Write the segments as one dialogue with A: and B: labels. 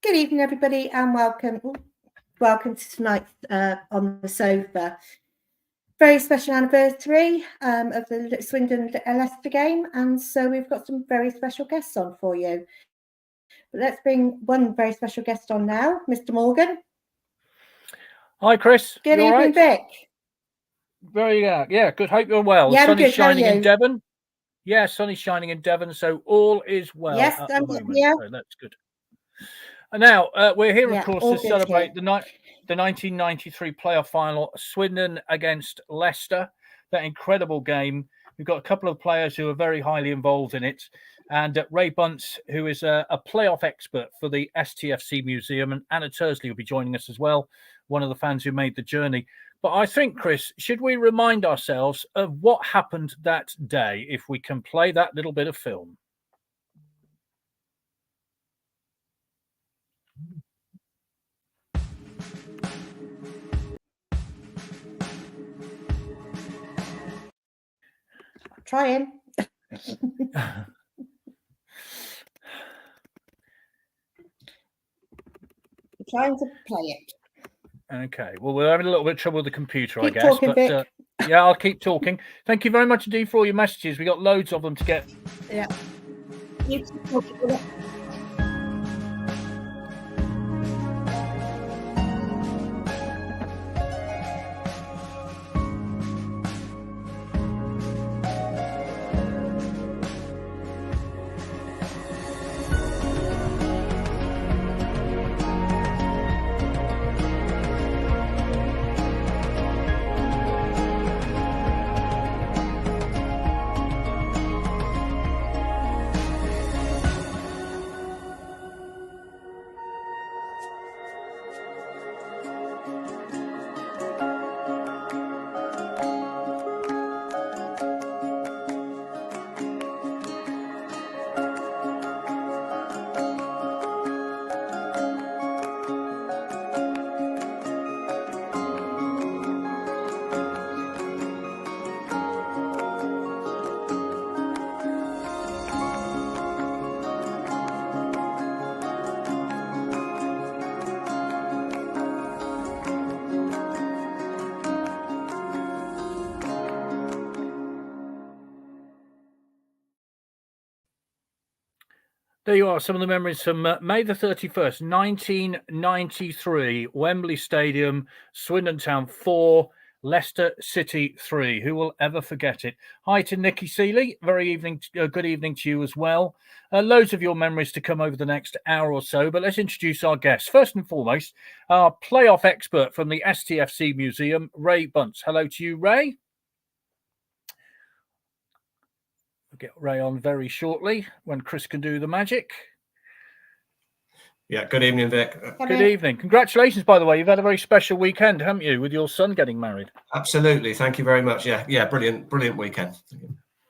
A: Good evening, everybody, and welcome to tonight's On the Sofa. Very special anniversary of the Swindon-Leicester game, and so we've got some very special guests on for you. But let's bring one very special guest on now, Mr. Morgan.
B: Hi, Chris.
A: Good evening,
B: right?
A: Vic.
B: Good. Hope you're well.
A: Yeah,
B: Sun is
A: good.
B: shining in Devon. Yeah, sun is shining in Devon, so all is well
A: yes,
B: at the moment.
A: Yeah.
B: So that's good. And now we're here, of course, to celebrate the 1993 playoff final, Swindon against Leicester. That incredible game. We've got a couple of players who are very highly involved in it. And Ray Bunce, who is a playoff expert for the STFC Museum, and Anna Tursley will be joining us as well, one of the fans who made the journey. But I think, Chris, should we remind ourselves of what happened that day if we can play that little bit of film?
A: Trying. Trying to play it.
B: Okay. Well, we're having a little bit of trouble with the computer,
A: Keep
B: I guess.
A: Talking,
B: but yeah, I'll keep talking. Thank you very much indeed for all your messages. We got loads of them to get.
A: Yeah. You keep talking.
B: There you are, some of the memories from May the 31st, 1993, Wembley Stadium, Swindon Town 4, Leicester City 3. Who will ever forget it? Hi to Nikki Seeley. Good evening to you as well. Loads of your memories to come over the next hour or so, but let's introduce our guests. First and foremost, our playoff expert from the STFC Museum, Ray Bunce. Hello to you, Ray. We'll get Ray on very shortly when Chris can do the magic.
C: Yeah, good evening, Vic.
B: Good evening. Congratulations, by the way. You've had a very special weekend, haven't you, with your son getting married?
C: Absolutely. Thank you very much. Yeah, brilliant weekend.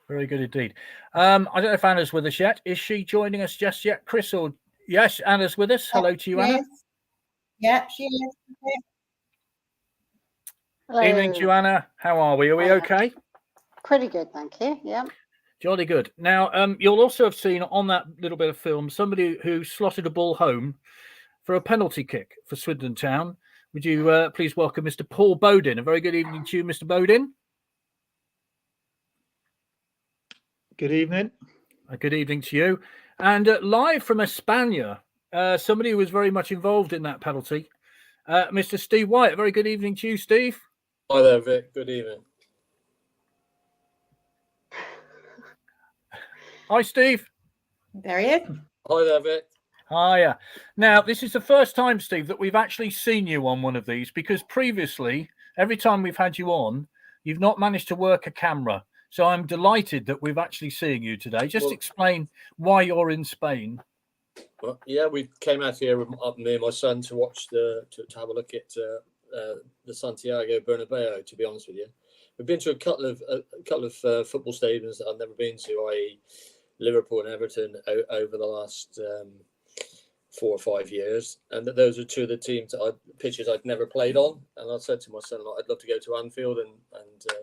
B: Very good indeed. I don't know if Anna's with us yet. Is she joining us just yet, Chris? Or yes, Anna's with us. Hello to you, Anna.
A: Yeah, she is.
D: Hello.
B: Evening to you, Anna. How are we? Are we okay?
D: Pretty good, thank you. Yeah.
B: Jolly good. Now, you'll also have seen on that little bit of film somebody who slotted a ball home for a penalty kick for Swindon Town. Would you please welcome Mr. Paul Bodin? A very good evening to you, Mr. Bodin.
E: Good evening.
B: Good evening to you. And live from España, somebody who was very much involved in that penalty, Mr. Steve White. A very good evening to you, Steve.
E: Hi there, Vic. Good evening.
B: Hi, Steve.
A: There he is.
E: Hi there, Vic.
B: Hiya. Now, this is the first time, Steve, that we've actually seen you on one of these, because previously, every time we've had you on, you've not managed to work a camera. So I'm delighted that we've actually seen you today. Just explain why you're in Spain.
E: Well, yeah, we came out here with me and my son to watch to have a look at the Santiago Bernabeu. To be honest with you, we've been to a couple of football stadiums that I've never been to, i.e., Liverpool and Everton, over the last 4 or 5 years, and those are two of the pitches I'd never played on. And I said to my son, I'd love to go to Anfield, and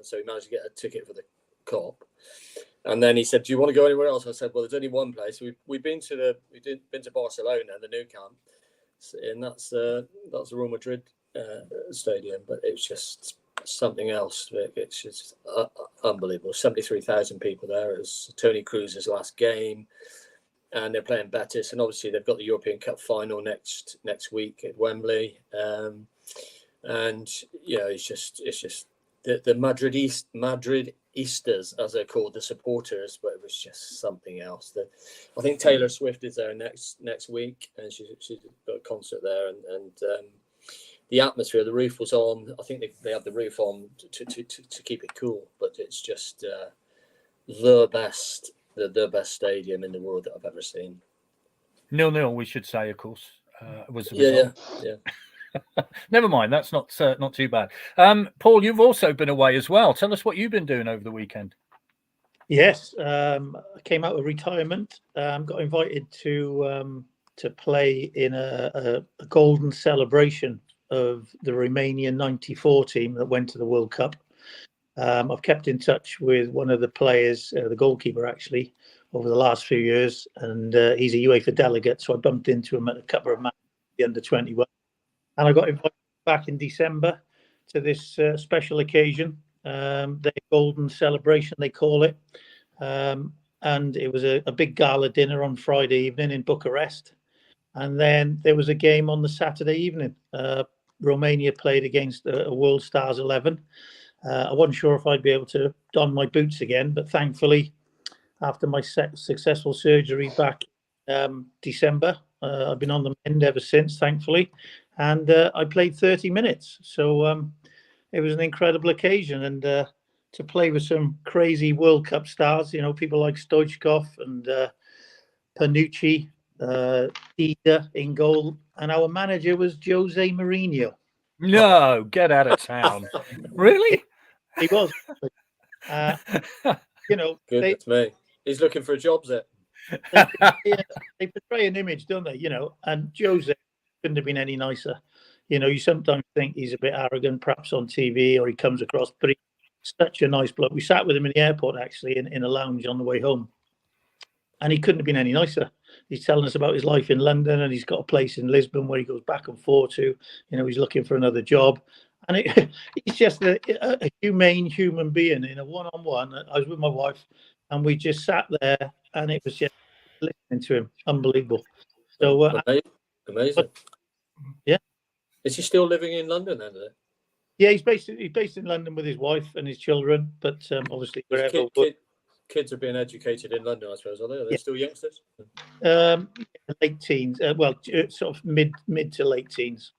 E: so he managed to get a ticket for the Cop. And then he said, "Do you want to go anywhere else?" I said, "Well, there's only one place. We've been to Barcelona, the Nou Camp, and that's the Real Madrid stadium. But it's just something else. It's just unbelievable. 73,000 people there. It's Toni Kroos's last game, and they're playing Betis, and obviously they've got the European Cup final next week at Wembley. And it's just the Madridistas, as they're called, the supporters, but it was just something else. I think Taylor Swift is there next week, and she's got a concert there, and the atmosphere, the roof was on. I think they had the roof on to keep it cool, but it's just the best stadium in the world that I've ever seen.
B: 0-0, we should say, of course, was the
E: result. Yeah.
B: Never mind, that's not too bad. Paul, you've also been away as well. Tell us what you've been doing over the weekend.
F: Yes, I came out of retirement. Got invited to play in a golden celebration of the Romanian '94 team that went to the World Cup. I've kept in touch with one of the players, the goalkeeper actually, over the last few years, and he's a UEFA delegate, so I bumped into him at a couple of matches, the under-21. And I got invited back in December to this special occasion, the golden celebration, they call it. And it was a big gala dinner on Friday evening in Bucharest. And then there was a game on the Saturday evening. Romania played against a World Stars 11. I wasn't sure if I'd be able to don my boots again, but thankfully, after my successful surgery back December, I've been on the mend ever since, thankfully. And I played 30 minutes. So it was an incredible occasion. And to play with some crazy World Cup stars, people like Stoichkov and Panucci, Dida in goal. And our manager was Jose Mourinho.
B: No, get out of town. Really?
F: He was.
E: Goodness me. He's looking for a job, there.
F: They portray an image, don't they? And Jose couldn't have been any nicer. You sometimes think he's a bit arrogant, perhaps on TV, or he comes across, but he's such a nice bloke. We sat with him in the airport, actually, in a lounge on the way home. And he couldn't have been any nicer. He's telling us about his life in London, and he's got a place in Lisbon where he goes back and forth to. He's looking for another job. And he's just a humane human being in a one-on-one. I was with my wife, and we just sat there, and it was just listening to him. Unbelievable. So
E: amazing.
F: Yeah.
E: Is he still living in London then?
F: Yeah, he's based in London with his wife and his children, but obviously wherever.
E: Kids are being educated in London, I suppose, are they? Are they still youngsters?
F: Late teens. Sort of mid to late teens.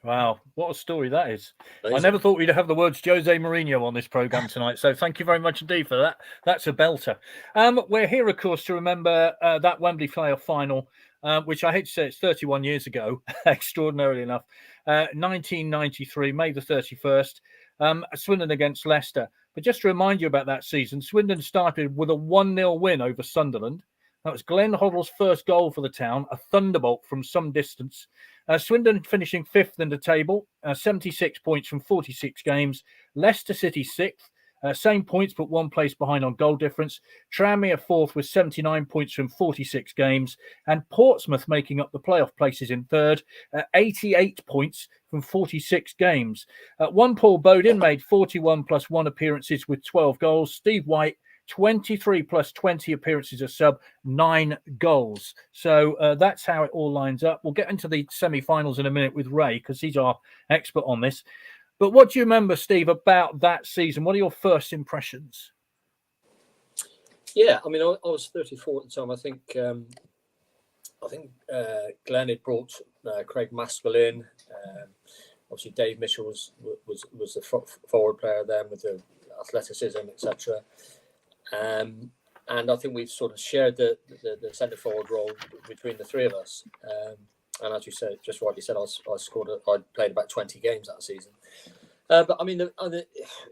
B: Wow, what a story that is.
E: Amazing.
B: I never thought we'd have the words Jose Mourinho on this programme tonight, so thank you very much indeed for that. That's a belter. We're here, of course, to remember that Wembley playoff final, which I hate to say it's 31 years ago, extraordinarily enough, 1993, May the 31st, Swindon against Leicester. But just to remind you about that season, Swindon started with a 1-0 win over Sunderland. That was Glenn Hoddle's first goal for the town, a thunderbolt from some distance. Swindon finishing 5th in the table, 76 points from 46 games. Leicester City 6th, same points but 1 place behind on goal difference. Tranmere 4th with 79 points from 46 games. And Portsmouth making up the playoff places in 3rd, 88 points from 46 games. One Paul Bowden made 41 plus 1 appearances with 12 goals. Steve White, 23 plus 20 appearances as sub, 9 goals. So that's how it all lines up. We'll get into the semi-finals in a minute with Ray, because he's our expert on this. But what do you remember, Steve, about that season? What are your first impressions?
E: Yeah, I mean, I was 34 at the time. I think Glenn had brought Craig Maskell in. Obviously, Dave Mitchell was the forward player then, with the athleticism, etc. And I think we've sort of shared the centre forward role between the three of us. And as you said, just rightly said, I played about 20 games that season. But I mean,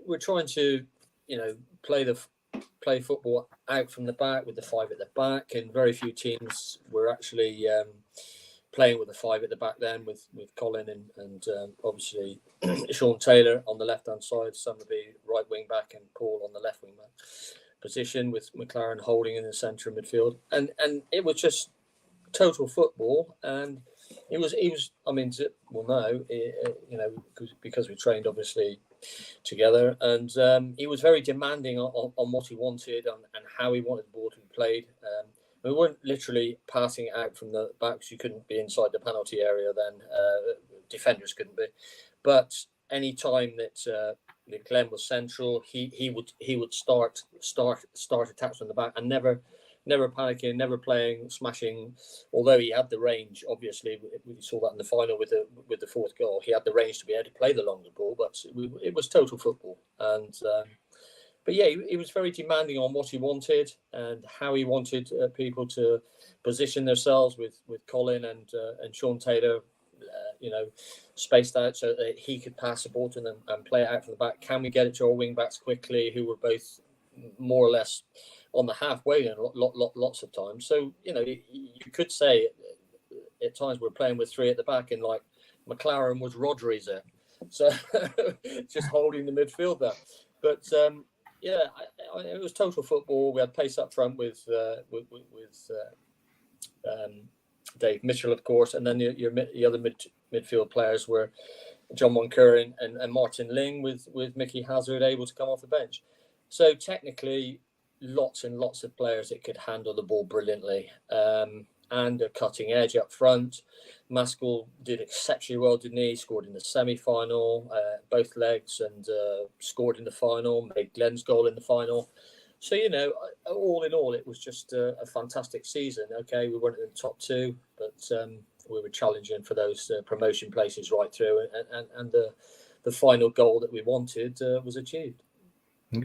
E: we're trying to, play football out from the back with the 5 at the back, and very few teams were actually playing with the 5 at the back then, with Colin and obviously Sean Taylor on the left hand side, some would be right wing back, and Paul on the left wing back position, with McLaren holding in the centre of midfield, and it was just total football. And he was I mean, because we trained obviously together, and he was very demanding on what he wanted and how he wanted the ball to be played. We weren't literally passing it out from the back, because you couldn't be inside the penalty area then. Defenders couldn't be. But any time that Glenn was central, he would start attacks from the back, and never panicking, never playing, smashing. Although he had the range, obviously, we saw that in the final with the 4th goal. He had the range to be able to play the longer ball, but it was total football. And but yeah, he was very demanding on what he wanted and how he wanted people to position themselves, with Colin and Sean Taylor, spaced out so that he could pass the ball to them and play it out from the back. Can we get it to our wing backs quickly, who were both more or less on the halfway line lots of times? So you could say at times we're playing with 3 at the back, and like McLaren was Rodri's there, so just holding the midfield there. But it was total football. We had pace up front with Dave Mitchell, of course, and then the other midfield players were John Moncur and Martin Ling, with Mickey Hazard able to come off the bench. So technically, lots and lots of players that could handle the ball brilliantly, and a cutting edge up front. Maskell did exceptionally well, didn't he? Scored in the semi-final, both legs, and scored in the final, made Glenn's goal in the final. So, all in all, it was just a fantastic season. Okay, we weren't in the top 2, but we were challenging for those promotion places right through, and the final goal that we wanted was achieved.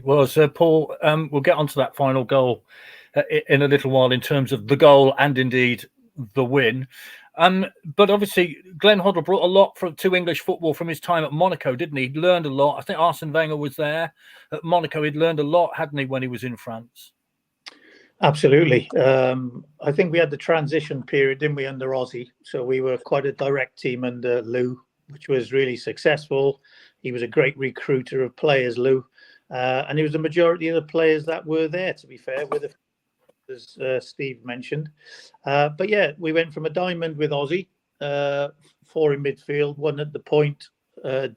B: Well, so Paul, we'll get onto that final goal in a little while, in terms of the goal and indeed the win. But obviously, Glenn Hoddle brought a lot to English football from his time at Monaco, didn't he? He learned a lot. I think Arsene Wenger was there at Monaco. He'd learned a lot, hadn't he, when he was in France?
F: Absolutely. I think we had the transition period, didn't we, under Aussie? So we were quite a direct team under Lou, which was really successful. He was a great recruiter of players, Lou. And it was the majority of the players that were there, to be fair, with as Steve mentioned. But yeah, we went from a diamond with Aussie, 4 in midfield, 1 at the point,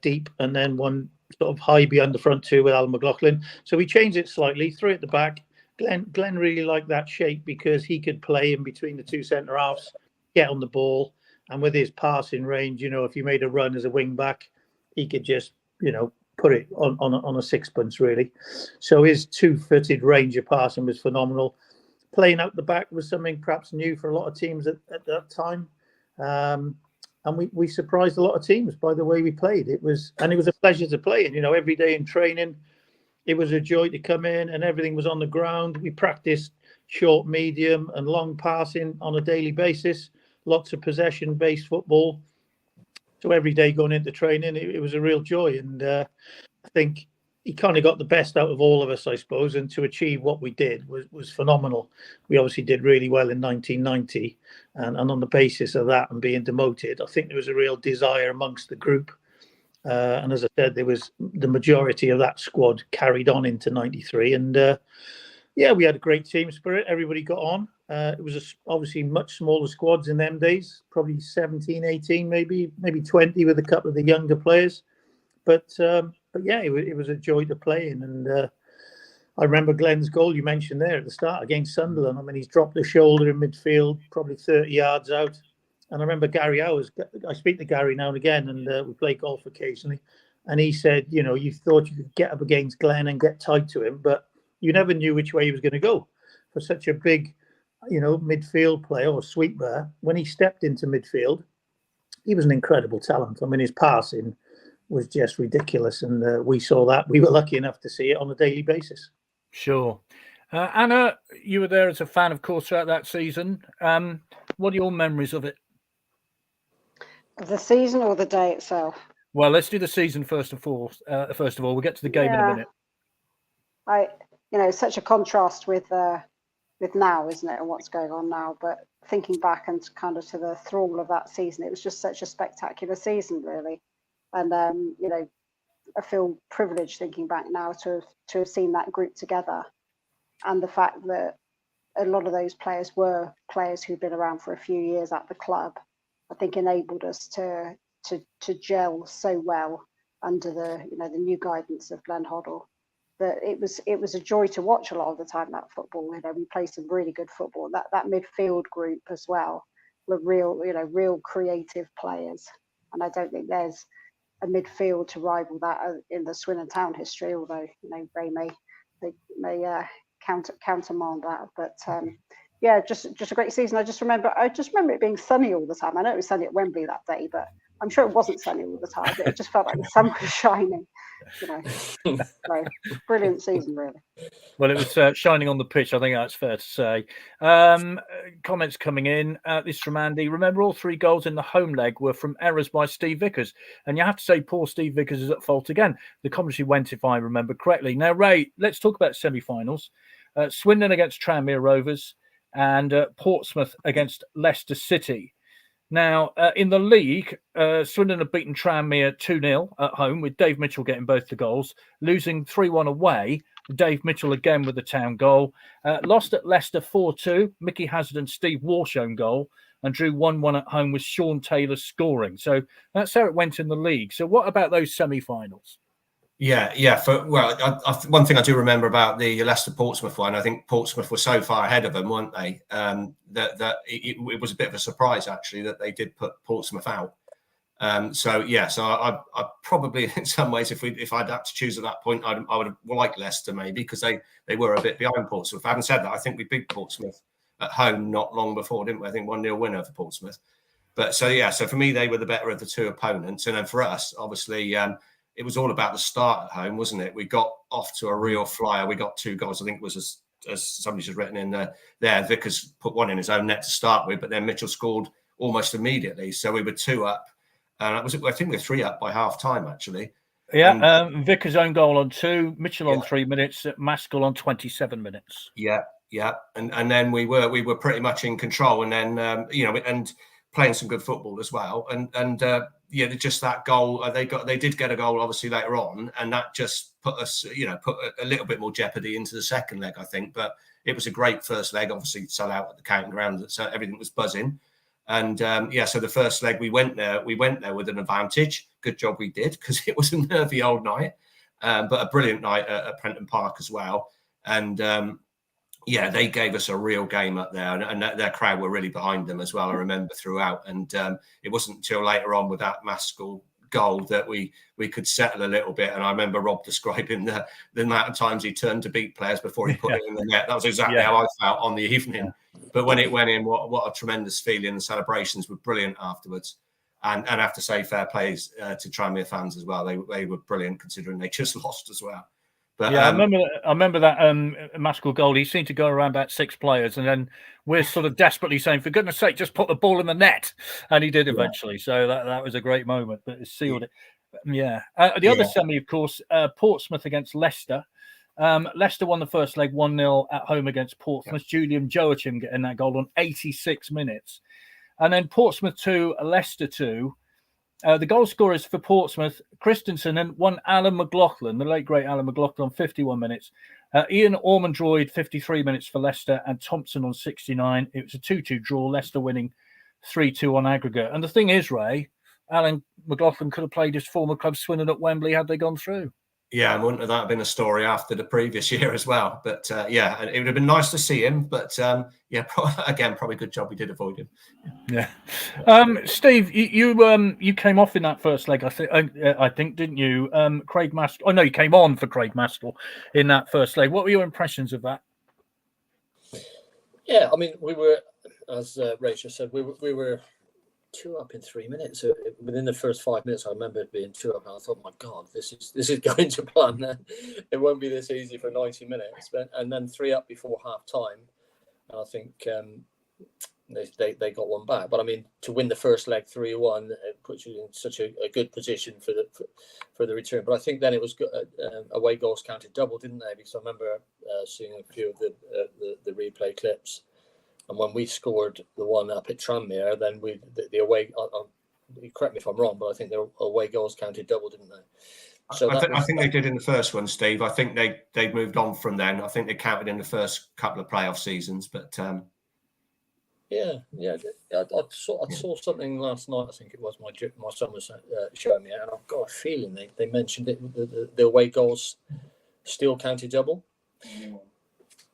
F: deep, and then 1 sort of high behind the front 2 with Alan McLaughlin. So we changed it slightly, 3 at the back. Glenn really liked that shape, because he could play in between the 2 centre halves, get on the ball, and with his passing range, if you made a run as a wing back, he could just, put it on a sixpence, really. So his 2-footed range of passing was phenomenal. Playing out the back was something perhaps new for a lot of teams at that time. And we surprised a lot of teams by the way we played. It was a pleasure to play in. Every day in training, it was a joy to come in, and everything was on the ground. We practiced short, medium, and long passing on a daily basis. Lots of possession-based football. So every day going into training, it was a real joy. And I think he kind of got the best out of all of us, I suppose. And to achieve what we did was phenomenal. We obviously did really well in 1990. And on the basis of that and being demoted, I think there was a real desire amongst the group. And as I said, there was the majority of that squad carried on into 93. And we had a great team spirit. Everybody got on. It was obviously much smaller squads in them days, probably 17, 18, maybe 20 with a couple of the younger players. But yeah, it was a joy to play in. And I remember Glenn's goal you mentioned there at the start against Sunderland. I mean, he's dropped the shoulder in midfield, probably 30 yards out. And I remember Gary Howes, I speak to Gary now and again, and we play golf occasionally. And he said, you know, you thought you could get up against Glenn and get tight to him, but you never knew which way he was going to go. For such a big, you know, midfield player or sweeper, when he stepped into midfield, he was an incredible talent. I mean, his passing was just ridiculous. And we saw that. We were lucky enough to see it on a daily basis.
B: Sure. Anna, you were there as a fan, of course, throughout that season. What are your memories of it?
D: Of the season or the day itself?
B: Well, let's do the season first of all. We'll get to the game in a minute.
D: Such a contrast with now, isn't it, and what's going on now. But thinking back and kind of to the thrall of that season, it was just such a spectacular season, really. And I feel privileged thinking back now to have seen that group together, and the fact that a lot of those players were players who'd been around for a few years at the club. I think enabled us to gel so well under the new guidance of Glenn Hoddle, that it was a joy to watch a lot of the time, that football. We played some really good football. That midfield group as well were real creative players, and I don't think there's a midfield to rival that in the Swindon Town history, although Ray may countermand that. But just a great season. I just remember it being sunny all the time. I know it was sunny at Wembley that day, but I'm sure it wasn't sunny all the time. It just felt like the sun was shining. So, brilliant season, really.
B: Well, it was shining on the pitch. I think that's fair to say. Comments coming in. This is from Andy. Remember, all 3 goals in the home leg were from errors by Steve Vickers, and you have to say poor Steve Vickers is at fault again. The commentary went, if I remember correctly. Now, Ray, let's talk about semi-finals. Swindon against Tranmere Rovers and Portsmouth against Leicester City. Now, in the league, Swindon have beaten Tranmere 2-0 at home, with Dave Mitchell getting both the goals, losing 3-1 away. Dave Mitchell again with the town goal. Lost at Leicester 4-2, Mickey Hazard and Steve Walsh own goal, and drew 1-1 at home with Sean Taylor scoring. So that's how it went in the league. So what about those semi-finals?
C: Yeah. One thing I do remember about the Leicester Portsmouth one, I think Portsmouth were so far ahead of them, weren't they? That it was a bit of a surprise actually that they did put Portsmouth out. So I probably in some ways, if I'd have to choose at that point, I would have liked Leicester maybe, because they were a bit behind Portsmouth. Having said that, I think we beat Portsmouth at home not long before, didn't we? I think 1-0 winner for Portsmouth. But so for me, they were the better of the 2 opponents, and then for us, obviously. It was all about the start at home, wasn't it? We got off to a real flyer. We got 2 goals. I think it was, as somebody's just written in there, Vickers put one in his own net to start with, but then Mitchell scored almost immediately. So we were 2 up. And I think we were 3 up by half time, actually.
B: Yeah, Vickers' own goal on 2, Mitchell on 3 minutes, Maskell on 27 minutes. Yeah.
C: And then we were pretty much in control. And then, and playing some good football as well. And just that goal, they did get a goal obviously later on, and that just put us, put a little bit more jeopardy into the second leg, I think. But it was a great first leg, obviously sell out at the counting ground, so everything was buzzing. And so the first leg we went there with an advantage. Good job we did, because it was a nervy old night, but a brilliant night at Prenton Park as well. And they gave us a real game up there, and their crowd were really behind them as well, I remember throughout. And it wasn't until later on with that Maskell goal that we could settle a little bit. And I remember Rob describing the amount of times he turned to beat players before he put it in the net. That was exactly how I felt on the evening. Yeah. But when it went in, what a tremendous feeling. The celebrations were brilliant afterwards. And I have to say, fair plays to Tranmere fans as well. They were brilliant, considering they just lost as well. But,
B: I remember that Maskell goal. He seemed to go around about 6 players, and then we're sort of desperately saying, "For goodness' sake, just put the ball in the net," and he did eventually. Yeah. So that was a great moment. But it sealed it. Yeah. The other semi, of course, Portsmouth against Leicester. Leicester won the first leg 1-0 at home against Portsmouth. Yeah. Julian Joachim getting that goal on 86 minutes, and then Portsmouth 2, Leicester 2. The goal scorers for Portsmouth, Christensen and one Alan McLaughlin, the late great Alan McLaughlin, on 51 minutes. Ian Ormondroyd, 53 minutes for Leicester, and Thompson on 69. It was a 2-2 draw, Leicester winning 3-2 on aggregate. And the thing is, Ray, Alan McLaughlin could have played his former club Swindon at Wembley had they gone through.
C: Yeah, and wouldn't that have been a story after the previous year as well? But yeah, it would have been nice to see him. But yeah, again, probably good job we did avoid him.
B: Yeah. Steve, you came off in that first leg. I think, didn't you? Craig Maskell. Oh no, you came on for Craig Maskell in that first leg. What were your impressions of that?
E: Yeah, I mean, we were, as Rachel said, we were 2 up in 3 minutes. Within the first 5 minutes, I remember it being 2 up, and I thought, my God, this is going to plan. It won't be this easy for 90 minutes. And then 3 up before half time, and I think they got one back. But I mean, to win the first leg 3-1, it puts you in such a good position for the return. But I think then it was away goals counted double, didn't they? Because I remember seeing a few of the replay clips. And when we scored the one up at Tranmere, then the away. Correct me if I'm wrong, but I think the away goals counted double, didn't they? So
C: I think they did in the first one, Steve. I think they moved on from then. I think they counted in the first couple of playoff seasons, but
E: yeah. I saw something last night. I think it was my son was showing me, and I've got a feeling they mentioned it. The away goals still counted double.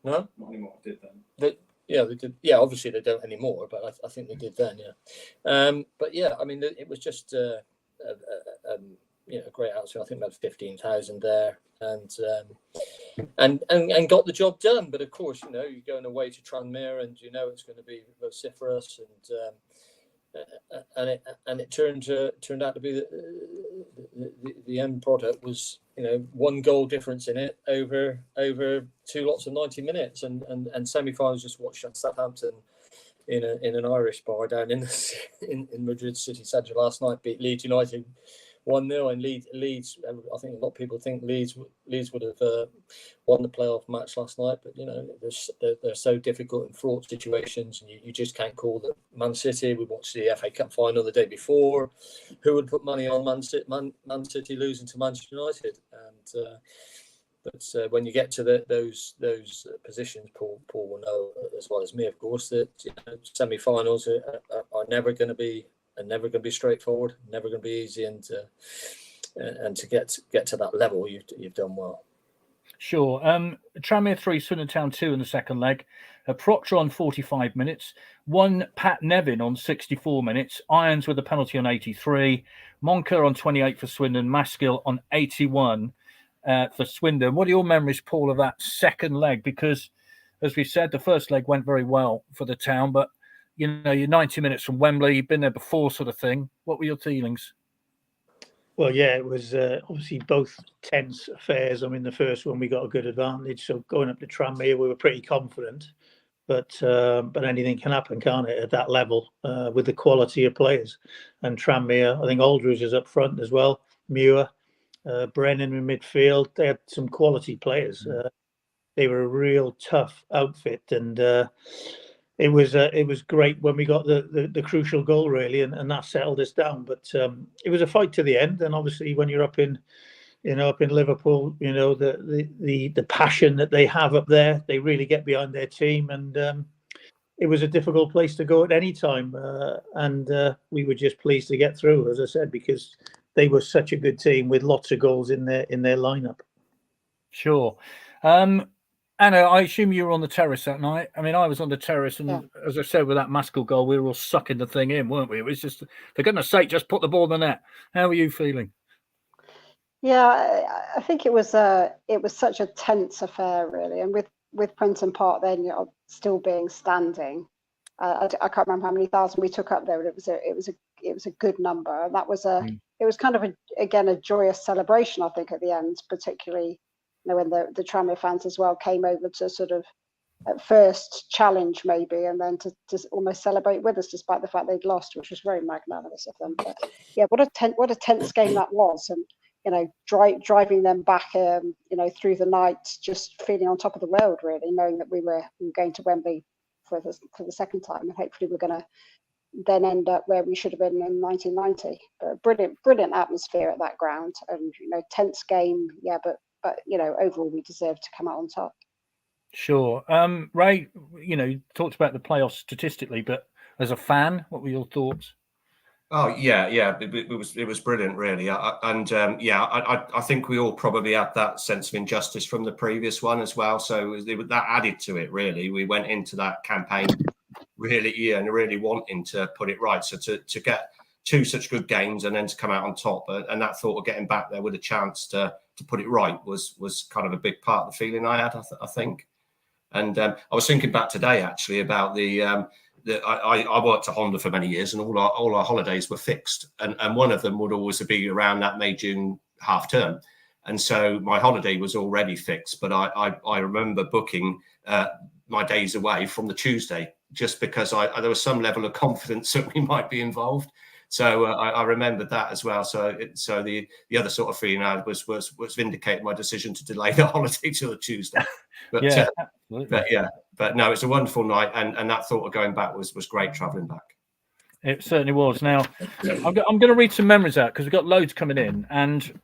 E: No,
G: not anymore. Did then?
E: Yeah, they did. Yeah, obviously they don't anymore, but I think they did then. Yeah, but yeah, I mean, it was just a great outfit. I think we had 15,000 there, and got the job done. But of course, you're going away to Tranmere, and it's going to be vociferous, and it turned out to be the end product was 1 goal difference in it over 2 lots of 90 minutes, and semi-finals. Just watched Southampton in an Irish bar down in Madrid city centre last night beat Leeds United 1-0, and Leeds. I think a lot of people think Leeds would have won the playoff match last night, but they're so difficult in fraught situations, and you just can't call them. Man City. We watched the FA Cup final the day before. Who would put money on Man City losing to Manchester United? But when you get to those positions, Paul will know as well as me, of course, that semi-finals are never going to be. And never going to be straightforward, never going to be easy, and to get to that level, you've done well.
B: Sure. Tranmere 3, Swindon Town 2 in the second leg. Proctor on 45 minutes. One Pat Nevin on 64 minutes. Irons with a penalty on 83. Moncur on 28 for Swindon. Maskell on 81 for Swindon. What are your memories, Paul, of that second leg? Because, as we said, the first leg went very well for the Town, but you're 90 minutes from Wembley, you've been there before, sort of thing. What were your feelings?
F: Well, yeah, it was obviously both tense affairs. I mean, the first one we got a good advantage, so going up to Tranmere, we were pretty confident. But anything can happen, can't it, at that level with the quality of players? And Tranmere, I think Aldridge is up front as well. Muir, Brennan in midfield. They had some quality players. They were a real tough outfit, and it was great when we got the crucial goal, really, and that settled us down. But it was a fight to the end, and obviously when you're up in Liverpool, the passion that they have up there, they really get behind their team, and it was a difficult place to go at any time, and we were just pleased to get through, as I said, because they were such a good team with lots of goals in their lineup.
B: Sure. Anna, I assume you were on the terrace that night. I mean, I was on the terrace, and as I said, with that Maskell goal, we were all sucking the thing in, weren't we? It was just, for goodness sake, just put the ball in the net. How were you feeling?
D: Yeah, I think it was such a tense affair, really, and with Princeton Park then still being standing. I can't remember how many thousand we took up there, but it was a good number, and that was it was kind of a joyous celebration, I think, at the end, particularly. When the Tranmere fans as well came over to sort of at first challenge maybe, and then to almost celebrate with us despite the fact they'd lost, which was very magnanimous of them. But yeah, what a tense game that was, and driving them back through the night, just feeling on top of the world, really, knowing that we were going to Wembley for the second time, and hopefully we're going to then end up where we should have been in 1990. But brilliant atmosphere at that ground, and tense game, yeah, but overall we deserve to come out on top.
B: Sure. Ray, you talked about the playoffs statistically, but as a fan, what were your thoughts?
C: Oh yeah, it was brilliant, really. I think we all probably had that sense of injustice from the previous one as well. So that added to it. Really, we went into that campaign really wanting to put it right. So to get two such good games and then to come out on top, and that thought of getting back there with a chance to put it right was kind of a big part of the feeling I had. I think, and I was thinking back today actually about I worked at Honda for many years, and all our holidays were fixed, and one of them would always be around that May-June half term, and so my holiday was already fixed. But I remember booking my days away from the Tuesday, just because there was some level of confidence that we might be involved. So I remembered that as well. So the other sort of feeling I had was vindicating my decision to delay the holiday till the Tuesday. But but no, it's a wonderful night, and that thought of going back was great travelling back.
B: It certainly was. Now, I'm going to read some memories out because we've got loads coming in, and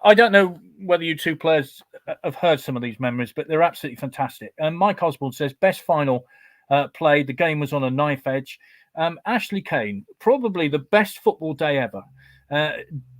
B: I don't know whether you two players have heard some of these memories, but they're absolutely fantastic. And Mike Osborne says, best final played. The game was on a knife edge. Ashley Kane, probably the best football day ever.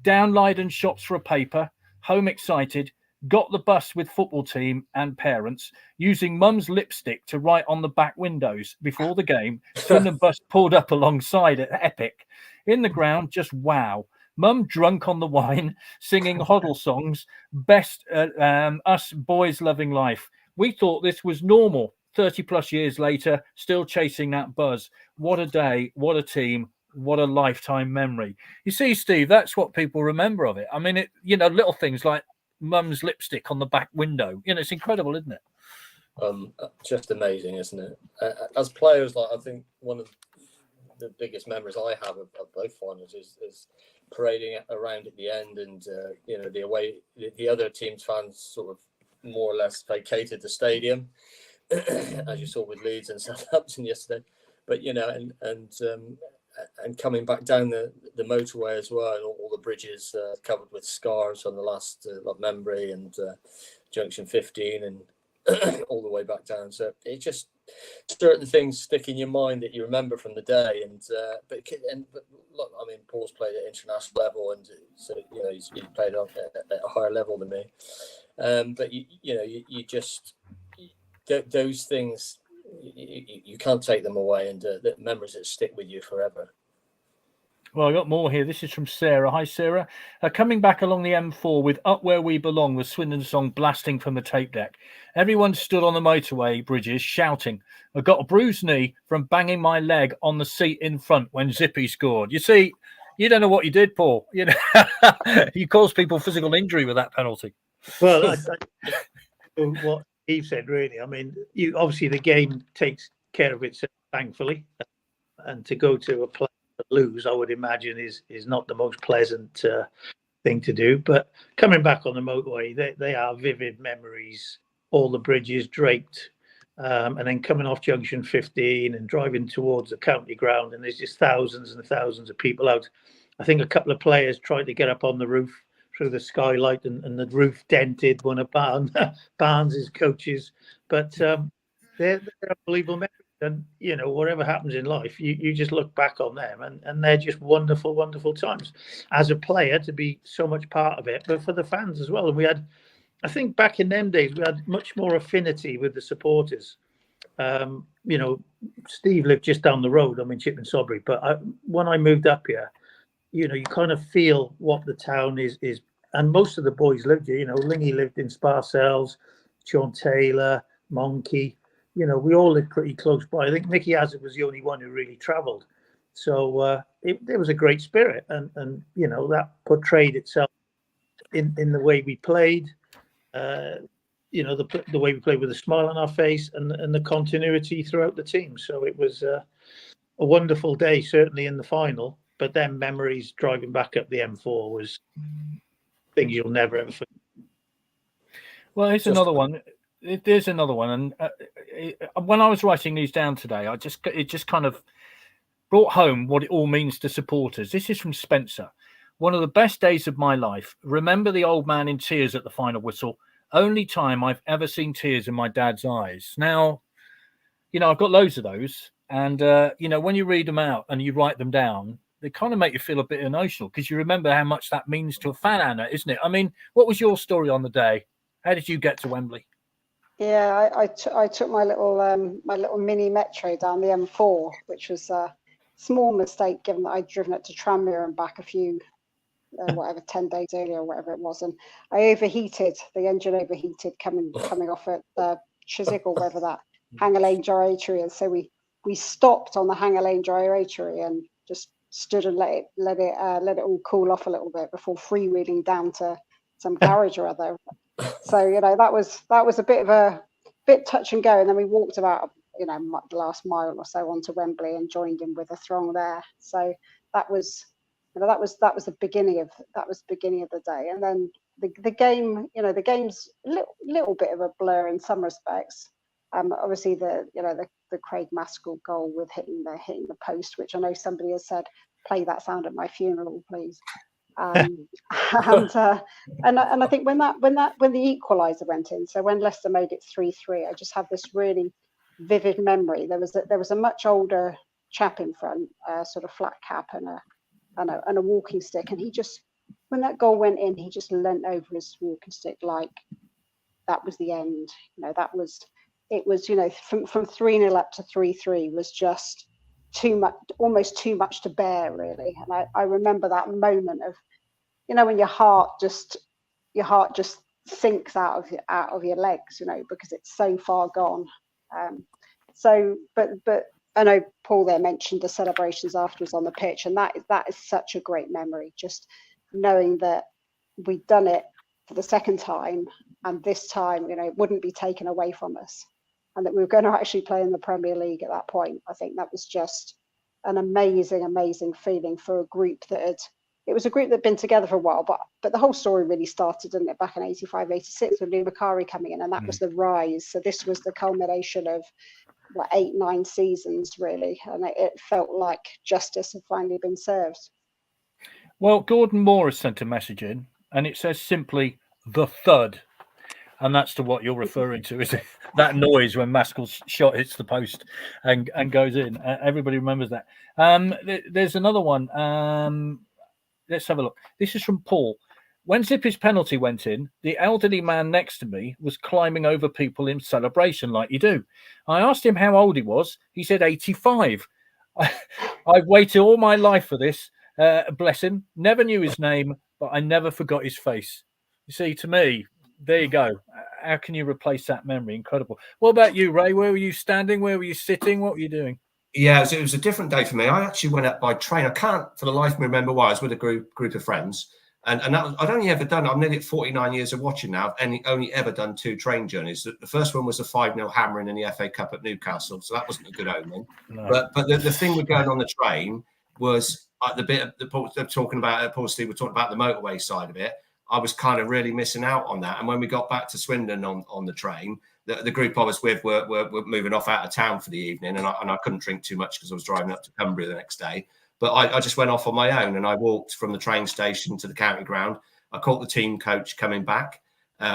B: Down Leiden shops for a paper, home excited, got the bus with football team and parents, using mum's lipstick to write on the back windows before the game. Swindon bus pulled up alongside it. Epic. In the ground, just wow. Mum drunk on the wine, singing Hoddle songs. Best us boys loving life. We thought this was normal. 30 plus years later, still chasing that buzz. What a day, what a team, what a lifetime memory. You see, Steve, that's what people remember of it. I mean, little things like mum's lipstick on the back window. It's incredible, isn't it?
E: Just amazing, isn't it? As players, I think one of the biggest memories I have of both finals is parading around at the end, and the other team's fans sort of more or less vacated the stadium, as you saw with Leeds and Southampton yesterday. But and coming back down the motorway as well, and all the bridges covered with scars on the last Wembley and Junction 15 and all the way back down. So it just certain things stick in your mind that you remember from the day. But look, I mean, Paul's played at international level, and so he's played at a higher level than me. But you just those things. You can't take them away, and the memories that stick with you forever.
B: Well, I got more here. This is from Sarah. Hi, Sarah. Coming back along the M4 with Up Where We Belong, the Swindon song blasting from the tape deck. Everyone stood on the motorway bridges shouting. I got a bruised knee from banging my leg on the seat in front when Zippy scored. You see, you don't know what you did, Paul. You caused people physical injury with that penalty.
F: Well, what Steve said, really. I mean, obviously the game takes care of itself, thankfully, and to go to a place to lose, I would imagine, is not the most pleasant thing to do. But coming back on the motorway, they are vivid memories. All the bridges draped, and then coming off Junction 15 and driving towards the county ground, and there's just thousands and thousands of people out. I think a couple of players tried to get up on the roof through the skylight, and the roof dented one of Barnes's coaches. But they're unbelievable memories. And, whatever happens in life, you just look back on them, and they're just wonderful, wonderful times. As a player, to be so much part of it, but for the fans as well. And we had, I think back in them days, we had much more affinity with the supporters. Steve lived just down the road. I'm in Chipping Sodbury. But when I moved up here, you kind of feel what the town is, and most of the boys lived here. Lingy lived in Sparcells, Sean Taylor, Monkey. We all lived pretty close by. I think Mickey Hazard was the only one who really travelled. So it was a great spirit, and that portrayed itself in the way we played. The way we played with a smile on our face, and the continuity throughout the team. So it was a wonderful day, certainly in the final. But then memories driving back up the M4 was things you'll never ever forget.
B: Well, here's another one. There's another one, and when I was writing these down today, it just kind of brought home what it all means to supporters. This is from Spencer. One of the best days of my life. Remember the old man in tears at the final whistle. Only time I've ever seen tears in my dad's eyes. Now, I've got loads of those. And when you read them out and you write them down, they kind of make you feel a bit emotional because you remember how much that means to a fan, Anna, isn't it? I mean, what was your story on the day? How did you get to Wembley?
D: Yeah, I took my little mini metro down the M4, which was a small mistake given that I'd driven it to Tranmere and back a few 10 days earlier or whatever it was, and I overheated. The engine overheated coming off at Chiswick or wherever that Hanger Lane gyratory is. So we stopped on the Hanger Lane gyratory and just stood and let it all cool off a little bit before freewheeling down to some garage or other. So that was a bit touch and go, and then we walked about the last mile or so onto Wembley and joined in with a throng there. So that was the beginning of the day. And then the game, the game's a little bit of a blur in some respects. Obviously the Craig Maskell goal with hitting the post, which I know somebody has said, play that sound at my funeral, please. And I think when the equaliser went in, so when Leicester made it 3-3, I just have this really vivid memory. There was a much older chap in front, sort of flat cap and a walking stick, and he just, when that goal went in, he just leant over his walking stick like that was the end. It was from 3-0 up to 3-3 was just too much, almost too much to bear, really. And I remember that moment of when your heart just sinks out of your legs, because it's so far gone. But I know Paul there mentioned the celebrations afterwards on the pitch, and that is such a great memory, just knowing that we'd done it for the second time, and this time it wouldn't be taken away from us, and that we were going to actually play in the Premier League at that point. I think that was just an amazing feeling for a group that had been together for a while, but the whole story really started, didn't it, back in 85-86 with Lou Macari coming in, and that was the rise. So this was the culmination of 8-9 seasons, really, and it felt like justice had finally been served.
B: Well, Gordon Moore has sent a message in, and it says simply the thud, and that's to what you're referring to, is it? That noise when Maskell's shot hits the post and goes in. Everybody remembers that. There's another one. Let's have a look. This is from Paul. When Zippy's penalty went in, the elderly man next to me was climbing over people in celebration like you do. I asked him how old he was. He said 85. I've waited all my life for this. Bless him. Never knew his name, but I never forgot his face. You see, to me, there you go. How can you replace that memory? Incredible. What about you, Ray? Where were you standing? Where were you sitting? What were you doing?
C: Yeah, it was a different day for me. I actually went up by train. I can't for the life of me remember why. I was with a group of friends. And that was, I'd only ever done, I'm nearly at 49 years of watching now, and only ever done 2 train journeys. The first one was a 5-0 hammering in the FA Cup at Newcastle, so that wasn't a good omen. No. But the thing with going on the train was the bit of they're talking about, Paul Steve were talking about the motorway side of it. I was kind of really missing out on that. And when we got back to Swindon on the train, the group I was with were moving off out of town for the evening, and I couldn't drink too much because I was driving up to Cumbria the next day. But I just went off on my own, and I walked from the train station to the county ground. I caught the team coach coming back,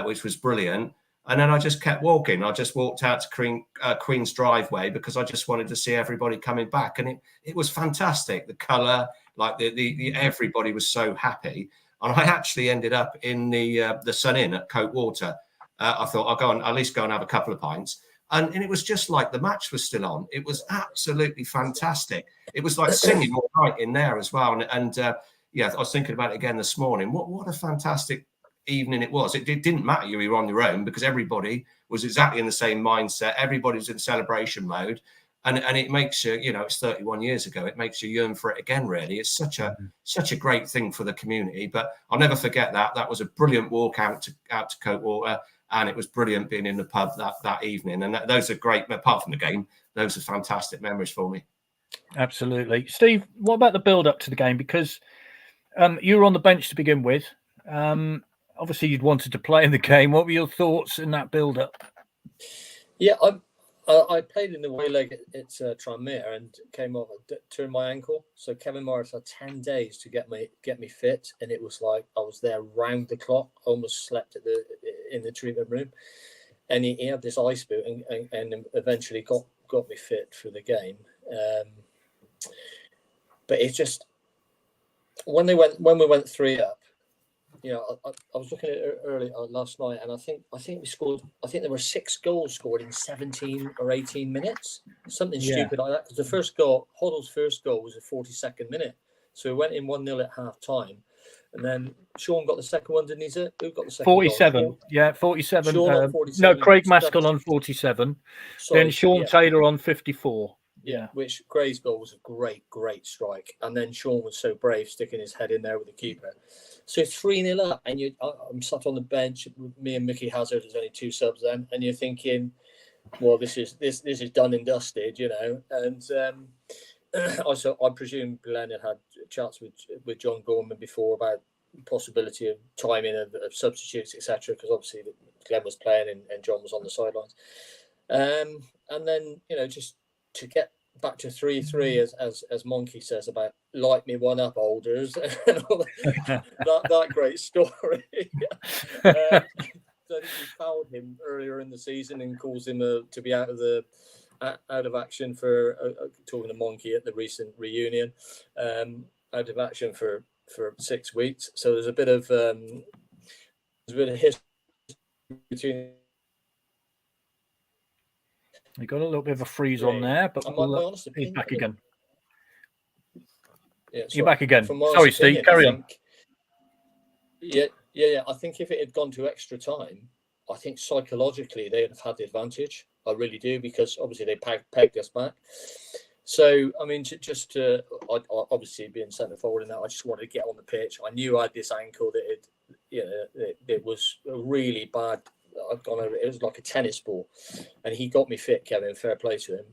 C: which was brilliant. And then I just kept walking. I just walked out to Queen's driveway because I just wanted to see everybody coming back. And it was fantastic. The colour, like the everybody was so happy. And I actually ended up in the Sun Inn at Coat Water. I thought I'll go and at least go and have a couple of pints. And it was just like the match was still on. It was absolutely fantastic. It was like singing all night in there as well. And yeah, I was thinking about it again this morning. What a fantastic evening it was. It didn't matter you were on your own because everybody was exactly in the same mindset. Everybody was in celebration mode. And it makes you, it's 31 years ago. It makes you yearn for it again, really. It's such a great thing for the community. But I'll never forget that. That was a brilliant walk out to Coat Water. And it was brilliant being in the pub that evening. And those are great, apart from the game, those are fantastic memories for me.
B: Absolutely. Steve, what about the build-up to the game? Because you were on the bench to begin with. Obviously, you'd wanted to play in the game. What were your thoughts in that build-up?
E: Yeah, I played in the away leg at Tranmere and came off, turned my ankle. So Kevin Morris had 10 days to get me fit, and it was like I was there round the clock. Almost slept in the treatment room, and he had this ice boot and eventually got me fit for the game. But it's just when we went 3 up. You know, I was looking at it early last night, and I think we scored. I think there were 6 goals scored in 17 or 18 minutes, something stupid like that. Because the first goal, Hoddle's first goal, was a 42nd minute, so we went in 1-0 at half time, and then Sean got the second one, didn't he? Who got the second?
B: 47.
E: Goal?
B: Yeah, 47.
E: Sean 47.
B: No, Craig Maskell on 47.
E: Sorry,
B: then Sean Taylor on 54.
E: Yeah, which Gray's goal was a great strike, and then Sean was so brave sticking his head in there with the keeper. So 3-0 up, and I'm sat on the bench with me and Mickey Hazard. There's only 2 subs then, and you're thinking, well, this is done and dusted, you know. And also, I presume Glenn had chats with John Gorman before about the possibility of timing of substitutes, etc. Because obviously Glenn was playing and John was on the sidelines. And then, you know, just to get back to 3-3, as Monkey says about light me one up, olders, and all that great story. So I think we fouled him earlier in the season and caused him to be out of action for talking to Monkey at the recent reunion, out of action for 6 weeks. So there's a bit of history between.
B: We got a little bit of a freeze on there, but he's back again.
E: Yeah,
B: you're back again. Sorry, Steve. Carry on.
E: Yeah. I think if it had gone to extra time, I think psychologically they'd have had the advantage. I really do, because obviously they pegged us back. So, I mean, obviously being centre forward and that, I just wanted to get on the pitch. I knew I had this ankle that it was a really bad. It was like a tennis ball, and he got me fit, Kevin. Fair play to him.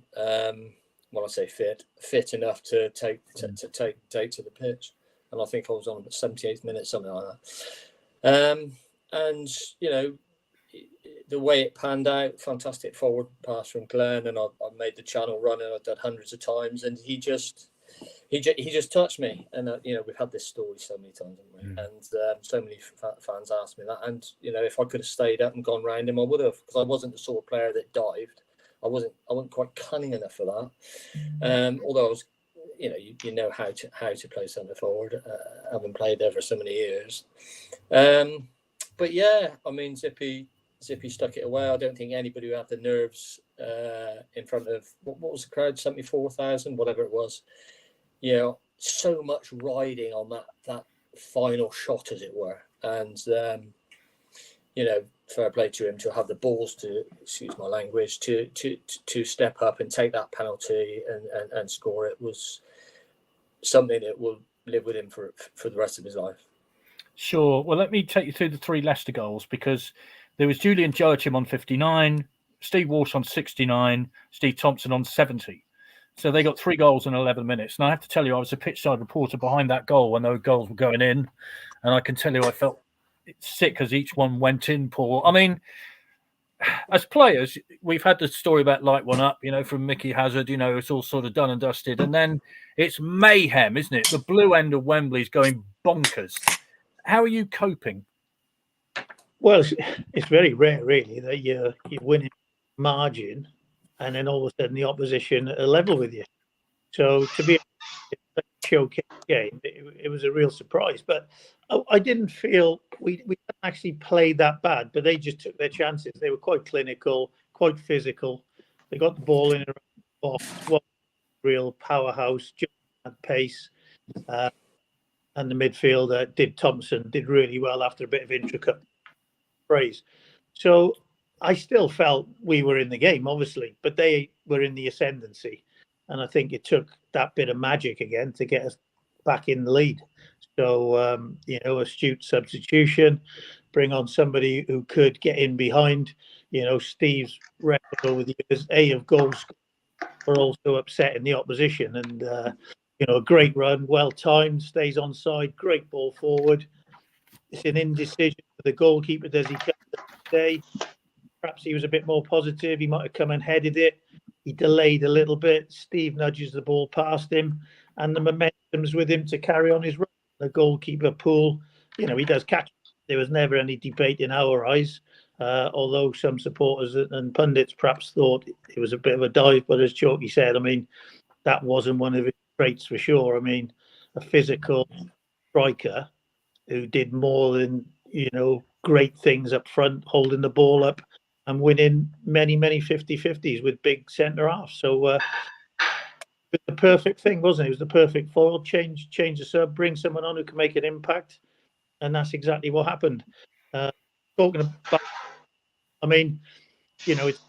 E: When I say fit enough to take to the pitch, and I think I was on about 78th minute, something like that. And you know, the way it panned out, fantastic forward pass from Glenn, and I made the channel run, and I've done hundreds of times, and he just touched me. And you know, we've had this story so many times, haven't we? And so many fans asked me that, and you know, if I could have stayed up and gone round him, I would have, because I wasn't the sort of player that dived. I wasn't quite cunning enough for that. Although I was, you know, you know how to play centre forward, having played there for so many years. But yeah, I mean, Zippy stuck it away. I don't think anybody who had the nerves in front of what was the crowd, 74,000, whatever it was. You know, so much riding on that final shot, as it were, and you know, fair play to him to have the balls to, excuse my language, to step up and take that penalty and score it was something that will live with him for the rest of his life.
B: Sure. Well, let me take you through the 3 Leicester goals, because there was Julian Joachim on 59, Steve Walsh on 69, Steve Thompson on 70. So they got 3 goals in 11 minutes. And I have to tell you, I was a pitchside reporter behind that goal when those goals were going in. And I can tell you, I felt sick as each one went in, Paul. I mean, as players, we've had the story about light one up, you know, from Mickey Hazard, you know, it's all sort of done and dusted. And then it's mayhem, isn't it? The blue end of Wembley's going bonkers. How are you coping?
F: Well, it's very rare, really, that you win in margin and then all of a sudden the opposition are level with you. So to be a showcase game, it was a real surprise. But I didn't feel we didn't actually play that bad, but they just took their chances. They were quite clinical, quite physical. They got the ball in around the box, was a real powerhouse, just at pace. And the midfielder, Thompson, did really well after a bit of intricate praise. So I still felt we were in the game, obviously, but they were in the ascendancy. And I think it took that bit of magic again to get us back in the lead. So, you know, astute substitution, bring on somebody who could get in behind. You know, Steve's record over the years, of goals, were also upsetting the opposition. And, you know, a great run, well timed, stays on side, great ball forward. It's an indecision for the goalkeeper. Does he come today? Perhaps he was a bit more positive. He might have come and headed it. He delayed a little bit. Steve nudges the ball past him, and the momentum's with him to carry on his run. The goalkeeper Poole, you know, he does catch. There was never any debate in our eyes, although some supporters and pundits perhaps thought it was a bit of a dive. But as Chalky said, I mean, that wasn't one of his traits for sure. I mean, a physical striker who did more than, great things up front, holding the ball up and winning many 50-50s with big centre halves. So it was the perfect thing, wasn't it? It was the perfect foil. Change the sub, bring someone on who can make an impact, and that's exactly what happened. Talking about, I mean, it's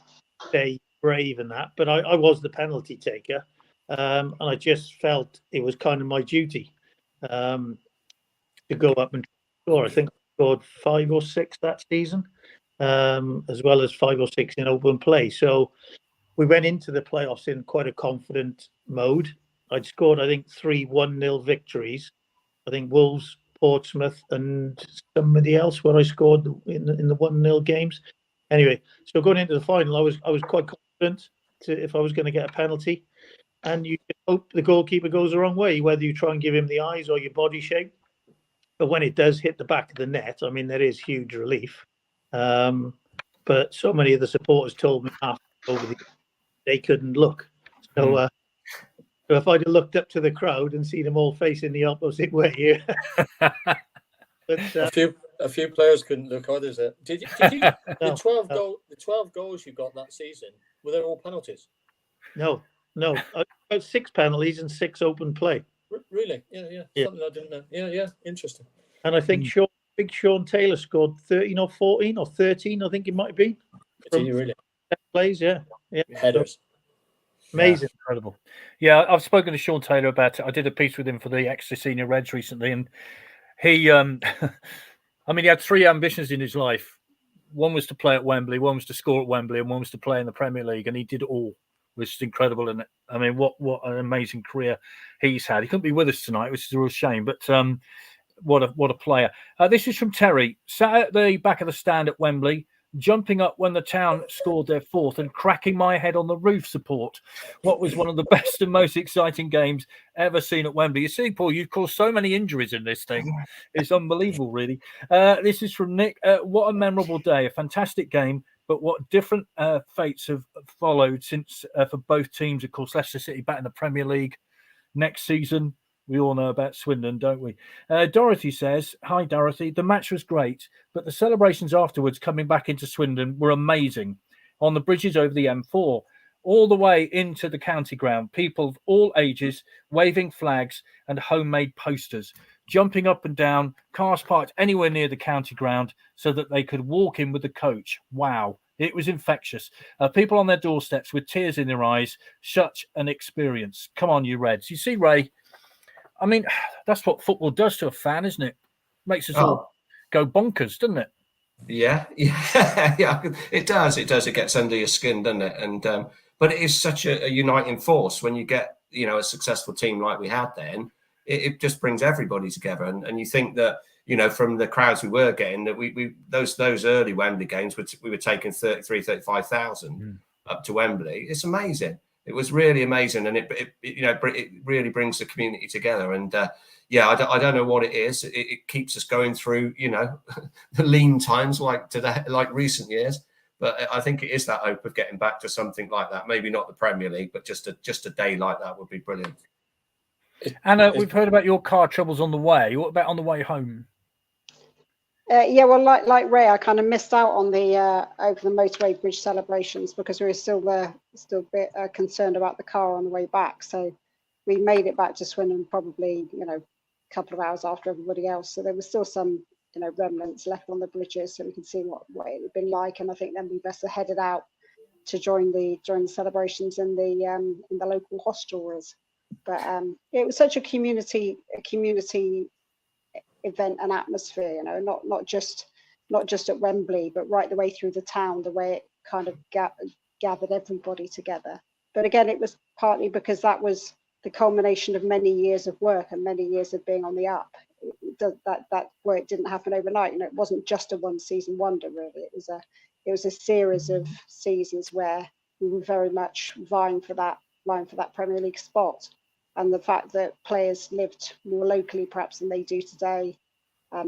F: stay brave and that, but I was the penalty taker, and I just felt it was kind of my duty to go up and score. I think I scored 5 or 6 that season, as well as 5 or 6 in open play. So we went into the playoffs in quite a confident mode. I'd scored, I think, 3 1-0 victories. I think Wolves, Portsmouth, and somebody else where I scored in the 1-0 games. Anyway, so going into the final, I was quite confident if I was going to get a penalty, and you hope the goalkeeper goes the wrong way, whether you try and give him the eyes or your body shape. But when it does hit the back of the net, I mean, there is huge relief. But so many of the supporters told me after they couldn't look. So, so if I'd have looked up to the crowd and seen them all facing the opposite way, but
E: a few players couldn't look either. Did you the 12 goals you got that season, were they all penalties?
F: No. About 6 penalties and 6 open play.
E: Really? Yeah. Something I didn't know. Yeah. Interesting.
F: And I think Big Sean Taylor scored 13 or 14 or 13, I think it might be.
E: Did you really?
F: Plays, yeah.
E: Headers.
F: Amazing.
B: Yeah, incredible. Yeah, I've spoken to Sean Taylor about it. I did a piece with him for the Exeter Senior Reds recently, and he, I mean, he had 3 ambitions in his life. One was to play at Wembley, one was to score at Wembley, and one was to play in the Premier League, and he did all, which is incredible. And I mean, what an amazing career he's had. He couldn't be with us tonight, which is a real shame, but what a player. This is from Terry. Sat at the back of the stand at Wembley, jumping up when the town scored their 4th and cracking my head on the roof support. What was one of the best and most exciting games ever seen at Wembley. You see, Paul, you've caused so many injuries in this thing. It's unbelievable, really. This is from Nick. What a memorable day, a fantastic game, but what different fates have followed since for both teams. Of course, Leicester City back in the Premier League next season. We all know about Swindon, don't we? Dorothy says, hi, Dorothy. The match was great, but the celebrations afterwards coming back into Swindon were amazing. On the bridges over the M4, all the way into the county ground, people of all ages waving flags and homemade posters, jumping up and down, cars parked anywhere near the county ground so that they could walk in with the coach. Wow. It was infectious. People on their doorsteps with tears in their eyes. Such an experience. Come on, you Reds. You see, Ray, I mean, that's what football does to a fan, isn't it? Makes us all go bonkers, doesn't it?
C: Yeah. It does. It gets under your skin, doesn't it? And but it is such a uniting force when you get, a successful team like we had then. It just brings everybody together, and you think that, from the crowds we were getting, that we those early Wembley games, we were taking 35,000 up to Wembley. It's amazing. It was really amazing, and it really brings the community together. And I don't know what it is. It keeps us going through, the lean times like today, like recent years. But I think it is that hope of getting back to something like that. Maybe not the Premier League, but just a day like that would be brilliant.
B: Anna, we've heard about your car troubles on the way. What about on the way home?
D: Well, like Ray, I kind of missed out on the over the motorway bridge celebrations because we were still a bit concerned about the car on the way back. So we made it back to Swindon probably, a couple of hours after everybody else. So there was still some, remnants left on the bridges, so we could see what it had been like. And I think then we best headed out to join the celebrations in the local hostelries. But it was such a community event and atmosphere, not just at Wembley, but right the way through the town, the way it kind of gathered everybody together. But again, it was partly because that was the culmination of many years of work and many years of being on the up. That work didn't happen overnight. It wasn't just a one season wonder, really. It was a series of seasons where we were very much vying for that Premier League spot. And the fact that players lived more locally, perhaps, than they do today,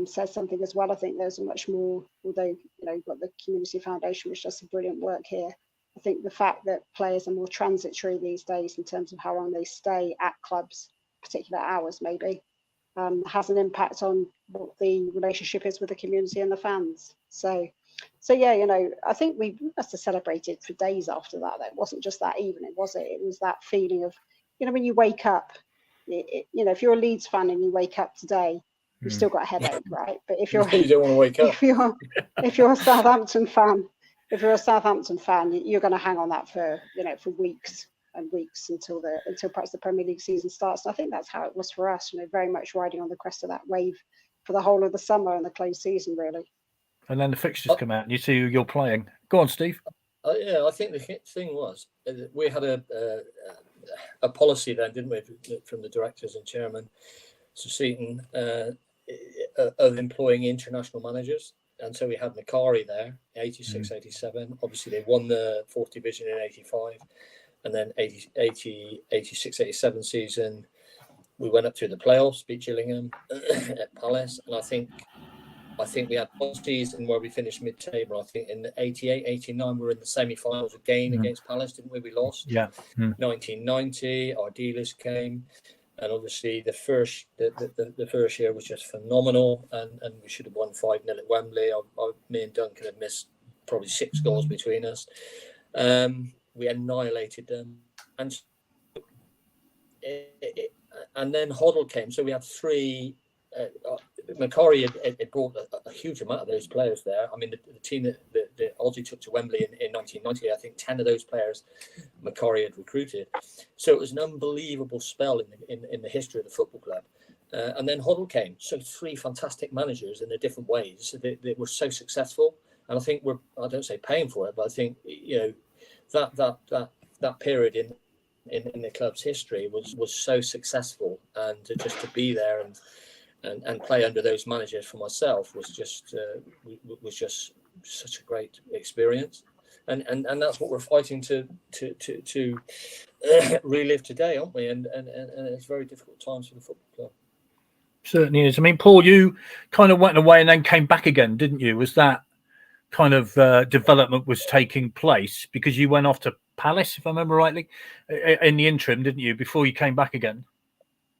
D: says something as well. I think there's a much more, although you've got the Community Foundation, which does some brilliant work here. I think the fact that players are more transitory these days in terms of how long they stay at clubs, particular hours maybe, has an impact on what the relationship is with the community and the fans. So yeah, you know, I think we must have celebrated for days after that. It wasn't just that evening, was it? It was that feeling of, you know, when you wake up, you know, if you're a Leeds fan and you wake up today, you've still got a headache, right? But if you're
E: you don't want to wake up.
D: if you're a Southampton fan, you're going to hang on that for, you know, for weeks and weeks until perhaps the Premier League season starts. And I think that's how it was for us, you know, very much riding on the crest of that wave for the whole of the summer and the close season, really.
B: And then the fixtures come out and you see who you're playing. Go on, Steve.
E: Yeah, I think the thing was we had a policy then, didn't we, from the directors and chairman, Sir Seaton, of employing international managers. And so we had Macari there, 86, 87. Obviously, they won the 4th division in 85. And then 86, 87 season, we went up to the playoffs, beat Gillingham at Palace. And I think we had one season where we finished mid-table. I think in 88, 89, we were in the semi-finals again against Palace, didn't we? We lost.
B: Yeah.
E: 1990, our dealers came. And obviously, the first year was just phenomenal, and we should have won 5-0 at Wembley. Me and Duncan had missed probably 6 goals between us. We annihilated them, and then Hoddle came. So we had 3. Macari had brought a huge amount of those players there. I mean, the team that Aussie took to Wembley in 1990, I think 10 of those players Macari had recruited. So it was an unbelievable spell in the history of the football club. And then Hoddle came. So 3 fantastic managers in their different ways. They were so successful. And I think I don't say paying for it, but I think, you know, that period in the club's history was so successful, and just to be there and play under those managers for myself was just such a great experience, and that's what we're fighting to relive today, aren't we? And it's very difficult times for the football club.
B: Certainly is. I mean, Paul, you kind of went away and then came back again, didn't you? Was that kind of development was taking place because you went off to Palace, if I remember rightly, in the interim, didn't you, before you came back again?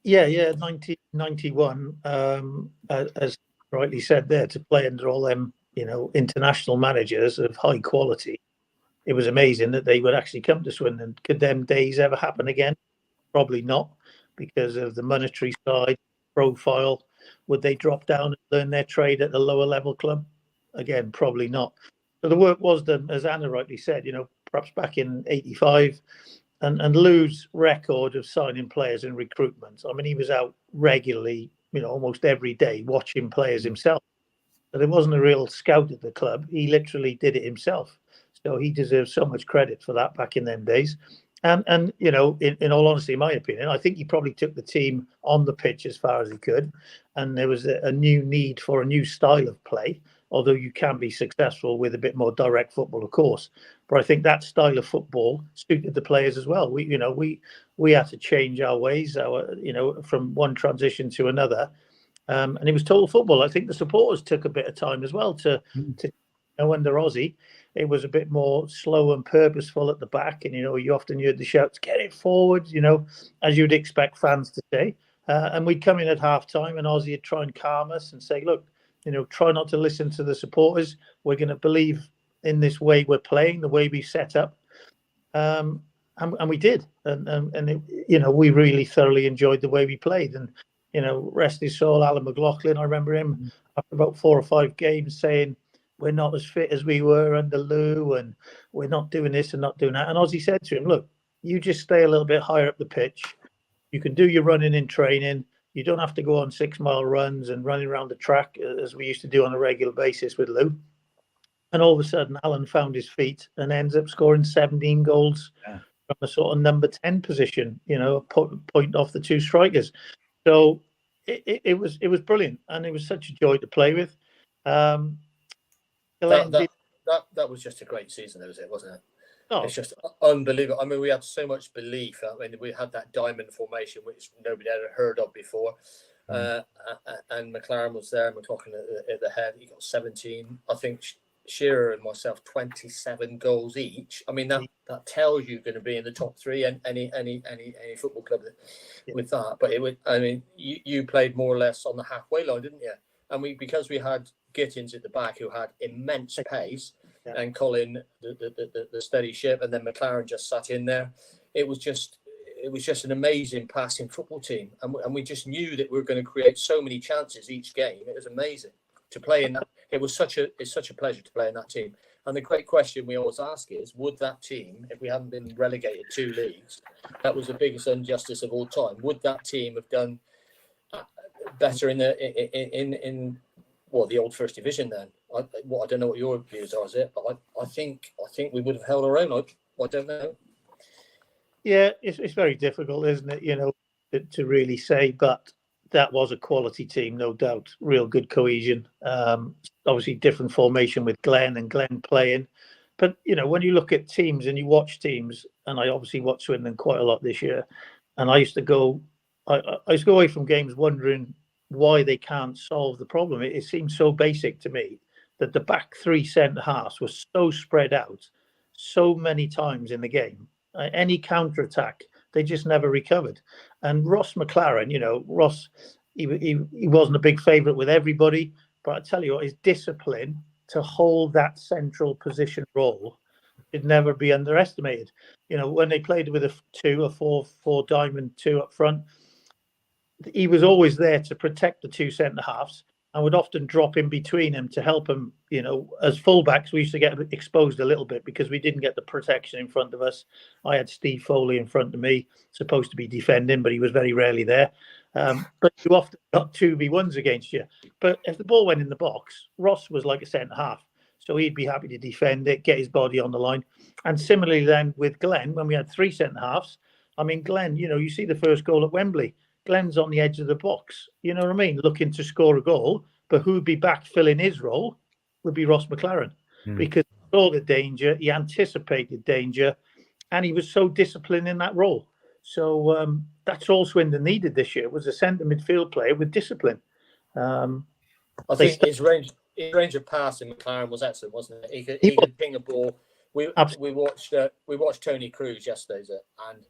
F: Yeah, 1991, as rightly said there, to play under all them, you know, international managers of high quality. It was amazing that they would actually come to Swindon. Could them days ever happen again? Probably not, because of the monetary side profile. Would they drop down and learn their trade at the lower level club? Again, probably not. So the work was done, as Anna rightly said, you know, perhaps back in 85. And Lou's record of signing players and recruitment, I mean, he was out regularly, you know, almost every day watching players himself. So there wasn't a real scout at the club. He literally did it himself. So he deserves so much credit for that back in them days. And you know, in all honesty, in my opinion, I think he probably took the team on the pitch as far as he could. And there was a new need for a new style of play, although you can be successful with a bit more direct football, of course. But I think that style of football suited the players as well. We had to change our ways, from one transition to another. And it was total football. I think the supporters took a bit of time as well to under Aussie. It was a bit more slow and purposeful at the back. And, you know, you often heard the shouts, get it forward, you know, as you'd expect fans to say. And we'd come in at half time and Aussie would try and calm us and say, look, you know, try not to listen to the supporters. We're going to believe in this way we're playing, the way we set up. And we did. And it, you know, we really thoroughly enjoyed the way we played. And, you know, rest his soul, Alan McLaughlin, I remember him after about 4 or 5 games saying, we're not as fit as we were under Lou, and we're not doing this and not doing that. And Aussie said to him, look, you just stay a little bit higher up the pitch. You can do your running in training. You don't have to go on 6-mile runs and running around the track as we used to do on a regular basis with Lou. And all of a sudden, Alan found his feet and ends up scoring 17 goals from a sort of number 10 position, you know, a point off the 2 strikers. So it was brilliant, and it was such a joy to play with.
E: That was just a great season, wasn't it? Oh. It's just unbelievable. I mean, we had so much belief. I mean, we had that diamond formation, which nobody had ever heard of before. And McLaren was there, McLaughlin at the head. He got 17. I think Shearer and myself 27 goals each. I mean, that tells you going to be in the top three and any football club with that. But it would, I mean, you played more or less on the halfway line, didn't you? And because we had Gittins at the back who had immense pace, and Colin the steady ship, and then McLaren just sat in there. It was just an amazing passing football team, and we just knew that we were going to create so many chances each game. It was amazing to play in that. It's such a pleasure to play in that team. And the great question we always ask is, would that team, if we hadn't been relegated 2 leagues, that was the biggest injustice of all time, would that team have done better in the old First Division then? I don't know what your views are, is it? But I think we would have held our own. I don't know.
F: Yeah, it's very difficult, isn't it? You know, to really say, but that was a quality team, no doubt. Real good cohesion. Obviously, different formation with Glenn playing. But, you know, when you look at teams and you watch teams, and I obviously watched Swindon quite a lot this year, and I used to go away from games wondering why they can't solve the problem. It seems so basic to me that the back 3 centre halves were so spread out so many times in the game. Any counter attack, they just never recovered. And Ross McLaren, you know, he wasn't a big favourite with everybody, but I tell you what, his discipline to hold that central position role should never be underestimated. You know, when they played with a 4 diamond 2 up front, he was always there to protect the 2 centre halves and would often drop in between them to help him. You know, as fullbacks, we used to get exposed a little bit because we didn't get the protection in front of us. I had Steve Foley in front of me, supposed to be defending, but he was very rarely there. But you often got 2v1s against you. But if the ball went in the box, Ross was like a centre half. So he'd be happy to defend it, get his body on the line. And similarly then with Glenn, when we had 3 centre halves, I mean, Glenn, you know, you see the first goal at Wembley. Glenn's on the edge of the box, you know what I mean, looking to score a goal, but who'd be back filling his role would be Ross McLaren, because he saw the danger, he anticipated danger, and he was so disciplined in that role. So that's all Swindon needed this year, was a centre midfield player with discipline.
E: I think his range of passing, McLaren, was excellent, wasn't it? He could ping a ball. We watched Tony Cruz yesterday, and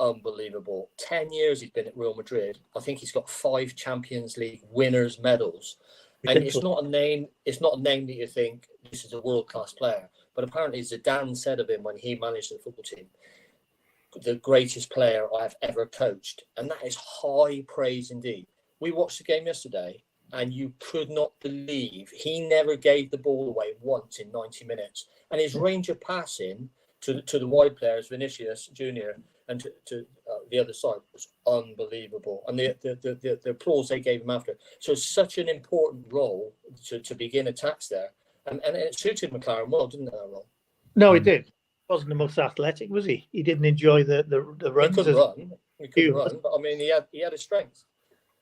E: unbelievable. 10 years he's been at Real Madrid. I think he's got 5 Champions League winners medals. And it's not a name that you think this is a world-class player. But apparently Zidane said of him when he managed the football team, the greatest player I've ever coached. And that is high praise indeed. We watched the game yesterday and you could not believe he never gave the ball away once in 90 minutes. And his range of passing to the wide players, Vinicius Jr., and to the other side was unbelievable. And the applause they gave him after. So it's such an important role to begin attacks there. And it suited McLaren well, didn't it, that role?
F: No, it did. He wasn't the most athletic, was he? He didn't enjoy the runs.
E: He couldn't run, but I mean, he had his strengths.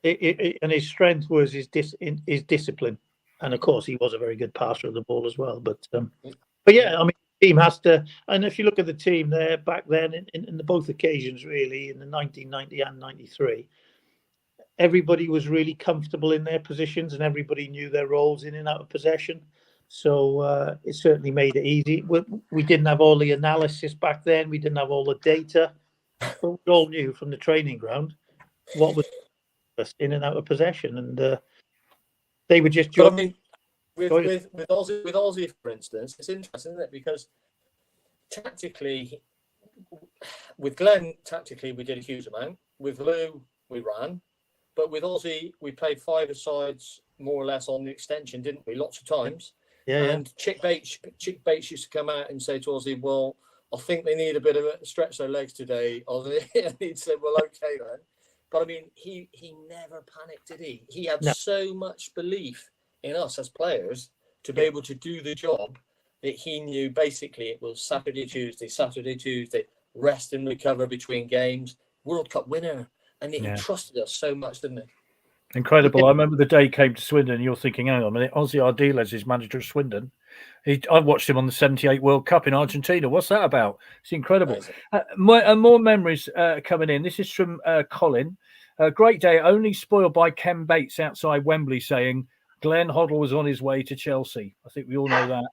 F: And his strength was his discipline. And of course, he was a very good passer of the ball as well. But yeah, I mean, team has to, and if you look at the team there back then in the both occasions, really, in the 1990 and 93, everybody was really comfortable in their positions and everybody knew their roles in and out of possession. So it certainly made it easy. We didn't have all the analysis back then. We didn't have all the data, but we all knew from the training ground what was in and out of possession, and they would just jump.
E: With Aussie, for instance, it's interesting, isn't it? Because tactically, with Glenn, tactically, we did a huge amount. With Lou, we ran. But with Aussie, we played 5-a-sides more or less on the extension, didn't we? Lots of times.
F: Yeah.
E: And Chick Bates used to come out and say to Aussie, well, I think they need a bit of a stretch their legs today. And he'd say, well, okay then. But I mean, he never panicked, did he? He had so much belief in us as players to be able to do the job that he knew basically it was Saturday, Tuesday, rest and recover between games, World Cup winner. And he trusted us so much, didn't he?
B: Incredible. I remember the day he came to Swindon and you're thinking, hang on a minute, Ozzy Ardiles is manager of Swindon. I watched him on the 78 World Cup in Argentina. What's that about? It's incredible. More memories coming in. This is from Colin. Great day, only spoiled by Ken Bates outside Wembley saying, Glenn Hoddle was on his way to Chelsea. I think we all know that.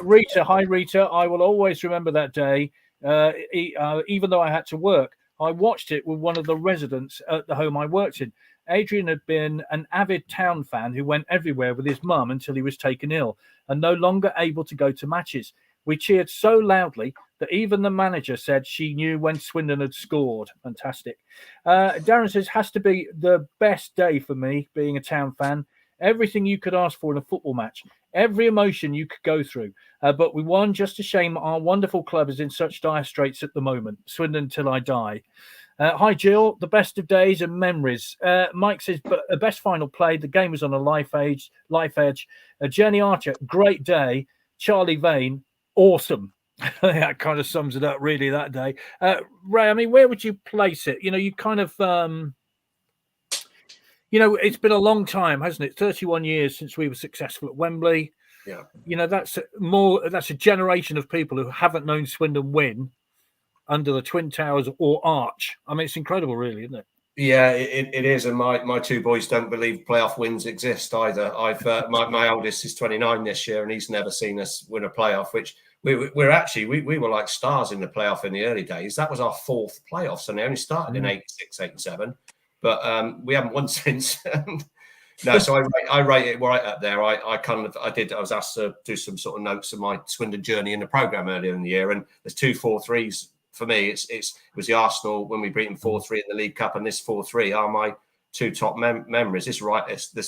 B: Rita, hi Rita. I will always remember that day. Even though I had to work, I watched it with one of the residents at the home I worked in. Adrian had been an avid Town fan who went everywhere with his mum until he was taken ill and no longer able to go to matches. We cheered so loudly that even the manager said she knew when Swindon had scored. Fantastic. Darren says, has to be the best day for me being a Town fan. Everything you could ask for in a football match. Every emotion you could go through. But we won. Just a shame our wonderful club is in such dire straits at the moment. Swindon till I die. Hi, Jill. The best of days and memories. Mike says, but the best final play. The game was on a life edge. Jenny Archer, great day. Charlie Vane, awesome. That kind of sums it up, really, that day. Ray, I mean, where would you place it? You kind of, it's been a long time, hasn't it? 31 years since we were successful at Wembley.
C: Yeah.
B: That's a generation of people who haven't known Swindon win under the Twin Towers or Arch. I mean, it's incredible, really, isn't it?
C: Yeah, it is, and my two boys don't believe playoff wins exist either. My eldest is 29 this year, and he's never seen us win a playoff. Which we were like stars in the playoff in the early days. That was our fourth playoffs, and they only started in 86, 87, but we haven't won since. No, so I rate it right up there. I was asked to do some sort of notes of my Swindon journey in the programme earlier in the year, and there's 2 4-3s. For me, it was the Arsenal when we beat them 4-3 in the League Cup, and this 4-3 are my 2 top memories. This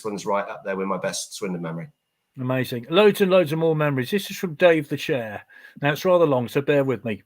C: one's right up there with my best Swindon memory.
B: Amazing. Loads and loads of more memories. This is from Dave the Chair. Now, it's rather long, so bear with me.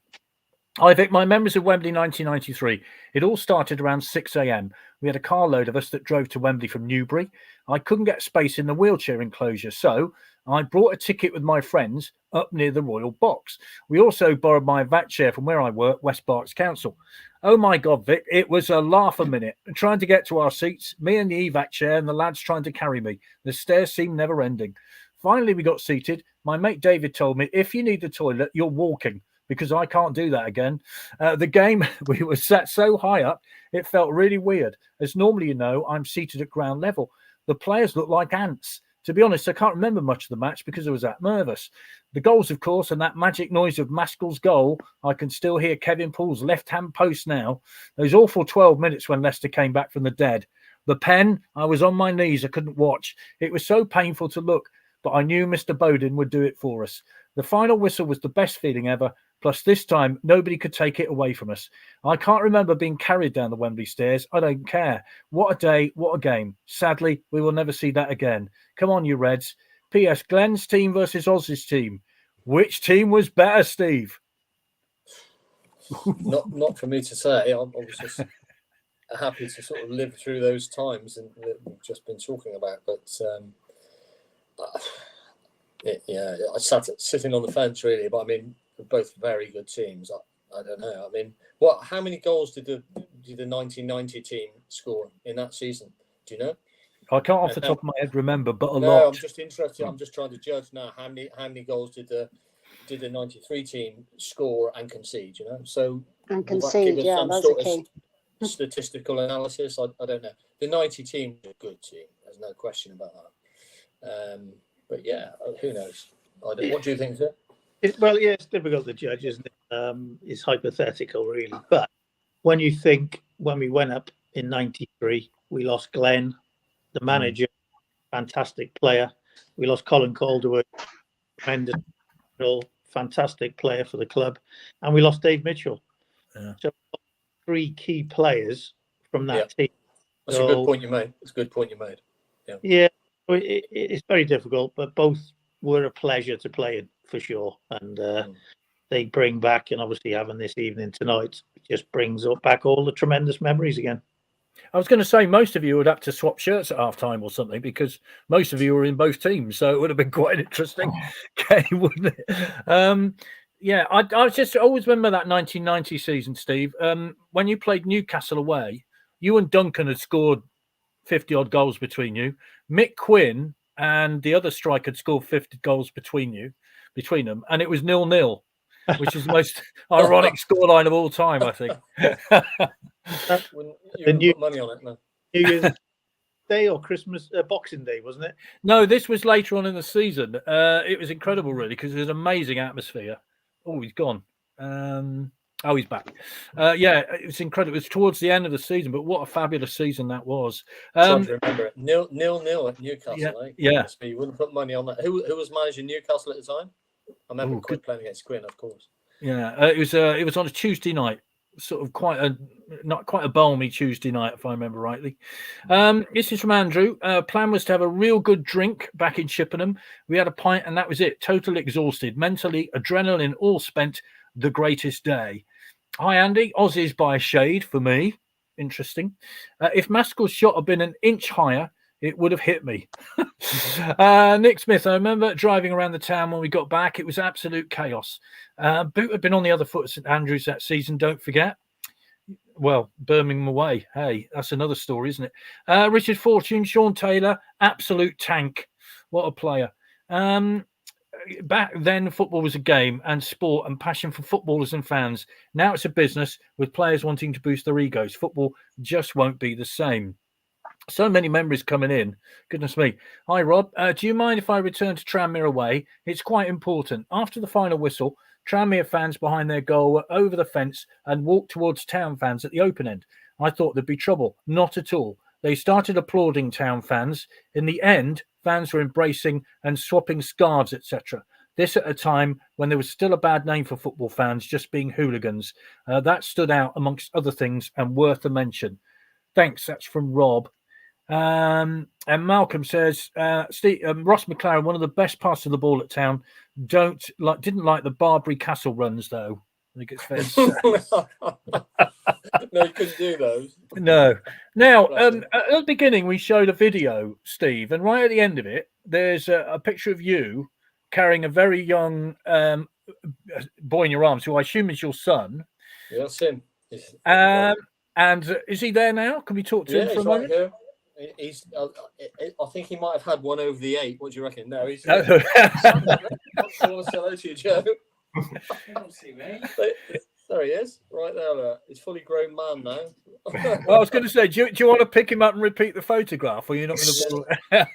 B: Hi, Vic. My memories of Wembley 1993. It all started around 6 a.m. We had a carload of us that drove to Wembley from Newbury. I couldn't get space in the wheelchair enclosure, so I brought a ticket with my friends up near the Royal Box. We also borrowed my VAT chair from where I work, West Berks Council. Oh my God, Vic, it was a laugh a minute. Trying to get to our seats, me and the evac chair and the lads trying to carry me. The stairs seemed never ending. Finally, we got seated. My mate David told me, if you need the toilet, you're walking, because I can't do that again. The game, we were sat so high up, it felt really weird. As normally, I'm seated at ground level. The players looked like ants. To be honest, I can't remember much of the match because I was that nervous. The goals, of course, and that magic noise of Maskell's goal, I can still hear Kevin Poole's left-hand post now. Those awful 12 minutes when Leicester came back from the dead. The pen, I was on my knees, I couldn't watch. It was so painful to look, but I knew Mr. Bowden would do it for us. The final whistle was the best feeling ever. Plus, this time, nobody could take it away from us. I can't remember being carried down the Wembley stairs. I don't care. What a day, what a game. Sadly, we will never see that again. Come on, you Reds. P.S. Glenn's team versus Oz's team. Which team was better, Steve?
E: Not for me to say. I was just happy to sort of live through those times and that we've just been talking about. But, I sitting on the fence, really. But, I mean, both very good teams. I don't know. I mean, how many goals did the 1990 team score in that season? Do you know?
B: I can't off the top of my head remember, but a lot.
E: No, I'm just interested. I'm just trying to judge now how many goals did the 93 team score and concede? So
D: and concede, yeah, that's a key.
E: Statistical analysis. I don't know. The 90 team is a good team. There's no question about that. But yeah, who knows? What do you think, sir?
F: It's difficult to judge, isn't it? It's hypothetical, really. But when you think when we went up in 93, we lost Glenn, the manager, fantastic player. We lost Colin Calderwood, tremendous, fantastic player for the club. And we lost Dave Mitchell. Yeah. So 3 key players from that team.
E: That's a good point you made.
F: Yeah, it's very difficult, but both were a pleasure to play in, for sure. And they bring back, and obviously having this evening tonight just brings back all the tremendous memories again.
B: I was going to say most of you would have to swap shirts at half time or something, because most of you were in both teams, so it would have been quite an interesting game, wouldn't it? I just always remember that 1990 season, Steve. When you played Newcastle away, you and Duncan had scored 50 odd goals between you. Mick Quinn and the other striker had scored 50 goals between them, and it was 0-0, which is the most ironic scoreline of all time, I think.
E: You put money on it, no?
F: Day or Christmas, Boxing Day, wasn't it?
B: No, this was later on in the season. It was incredible, really, because it was an amazing atmosphere. Oh, he's gone. Oh, he's back. Yeah, it was incredible. It was towards the end of the season, but what a fabulous season that was.
E: Trying to remember it. 0-0 at Newcastle.
B: Yeah,
E: Eh?
B: yeah.
E: You wouldn't put money on that. Who was managing Newcastle at the time? I remember playing against Quinn, of course.
B: Yeah, it was on a Tuesday night, sort of not quite a balmy Tuesday night, if I remember rightly. This is from Andrew. Plan was to have a real good drink back in Chippenham. We had a pint and that was it. Totally exhausted, mentally, adrenaline all spent. The greatest day. Hi, Andy. Aussies by a shade for me. Interesting. If Maskell's shot had been an inch higher, it would have hit me. Nick Smith, I remember driving around the town when we got back. It was absolute chaos. Boot had been on the other foot at St Andrews that season, don't forget. Well, Birmingham away. Hey, that's another story, isn't it? Richard Fortune, Sean Taylor, absolute tank. What a player. Back then, football was a game and sport and passion for footballers and fans. Now it's a business with players wanting to boost their egos. Football just won't be the same. So many memories coming in. Goodness me. Hi, Rob. Do you mind if I return to Tranmere away? It's quite important. After the final whistle, Tranmere fans behind their goal were over the fence and walked towards Town fans at the open end. I thought there'd be trouble. Not at all. They started applauding Town fans. In the end, fans were embracing and swapping scarves, etc. This at a time when there was still a bad name for football fans, just being hooligans. That stood out amongst other things and worth a mention. Thanks. That's from Rob. And Malcolm says, Ross McLaren, one of the best passes of the ball at Town. Didn't like the Barbary Castle runs though. I think it's fair to say.
E: No, you couldn't do those.
B: No. Now, at the beginning, we showed a video, Steve, and right at the end of it, there's a picture of you carrying a very young boy in your arms, who I assume is your son.
E: Yeah, that's him.
B: And is he there now? Can we talk to him for a moment?
E: Here. He's. I think he might have had one over the 8. What do you reckon? No, he's.
B: No.
E: I want to say hello to you, Joe. You don't see me. There he is, right there. Look. He's fully grown man now.
B: Well, I was going to say, do you want to pick him up and repeat the photograph, or you're not going to?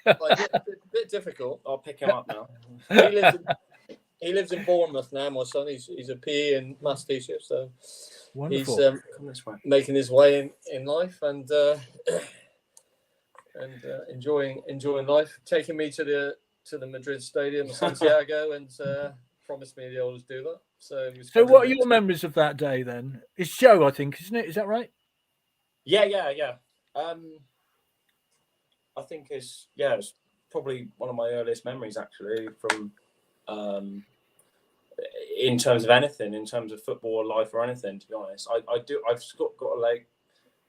E: A bit difficult.
G: I'll pick him up now.
E: He lives in Bournemouth now. My son, he's a PE and maths teacher, so
B: wonderful.
E: He's making his way in life and enjoying life. Taking me to the Madrid Stadium, Santiago, and promised me he'll always do that. So
G: what are your memories of that day then? It's Joe, I think, isn't it? Is that right?
H: Yeah. I think it's probably one of my earliest memories actually from in terms of anything, in terms of football or life or anything, to be honest. I've got like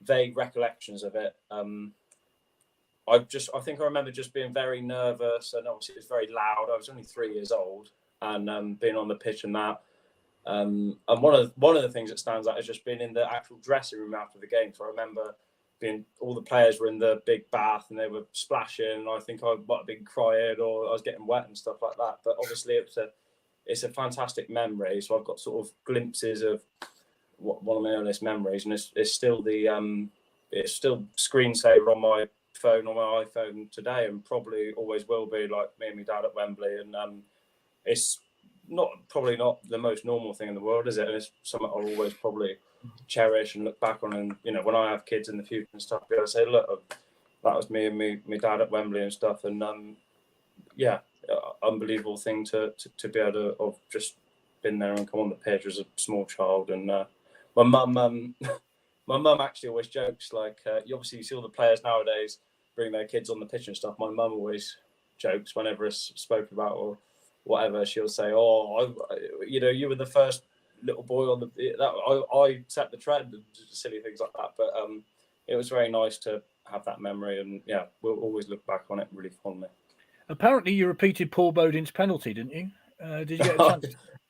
H: vague recollections of it. I think I remember just being very nervous, and obviously it was very loud. I was only 3 years old, and being on the pitch and that. And one of the things that stands out is just being in the actual dressing room after the game. So I remember all the players were in the big bath and they were splashing. And I think I might have been crying or I was getting wet and stuff like that. But obviously it's a fantastic memory. So I've got sort of glimpses of one of my earliest memories, and it's still it's still screensaver on my iPhone today, and probably always will be, like me and my dad at Wembley. And it's probably not the most normal thing in the world, is it? And it's something I'll always probably cherish and look back on. And when I have kids in the future and stuff, I'll be able to say, look, that was me and my dad at Wembley and stuff. And unbelievable thing to be able to have just been there and come on the pitch as a small child. And my mum actually always jokes, like, you see all the players nowadays bring their kids on the pitch and stuff. My mum always jokes whenever it's spoken about or whatever. She'll say, you were the first little boy on I set the trend, and silly things like that. But it was very nice to have that memory, and we'll always look back on it really fondly.
G: Apparently you repeated Paul Bowden's penalty, didn't you? Did you get a chance?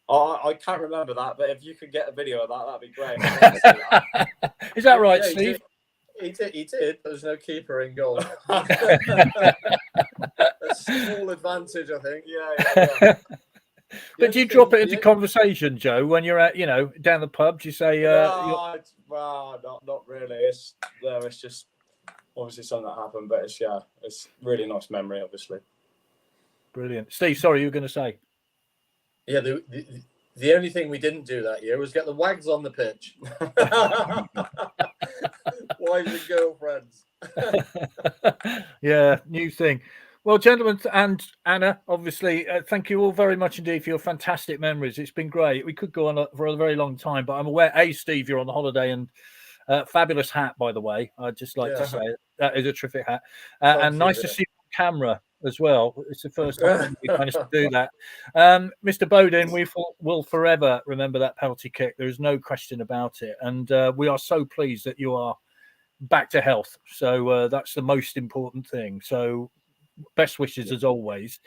H: I can't remember that, but if you could get a video of that, that'd be great.
G: Is that right, Steve?
E: He did. There's no keeper in goal. A small advantage, I think. Yeah.
G: But do you drop it into conversation, Joe, when you're at, down the pub? Do you say,
H: well, not really. It's just obviously something that happened, but it's really nice memory, obviously.
B: Brilliant. Steve, sorry, you were going to say.
E: Yeah, the only thing we didn't do that year was get the wags on the pitch. Wives and girlfriends.
B: Yeah, new thing. Well, gentlemen and Anna, obviously, thank you all very much indeed for your fantastic memories. It's been great. We could go on for a very long time, but I'm aware, Steve, you're on the holiday, and fabulous hat, by the way. I'd just like to say that is a terrific hat. And nice to see you on camera as well. It's the first time we managed to do that. Mr. Bowden, we will forever remember that penalty kick. There is no question about it. And we are so pleased that you are back to health. So that's the most important thing. So best wishes as always.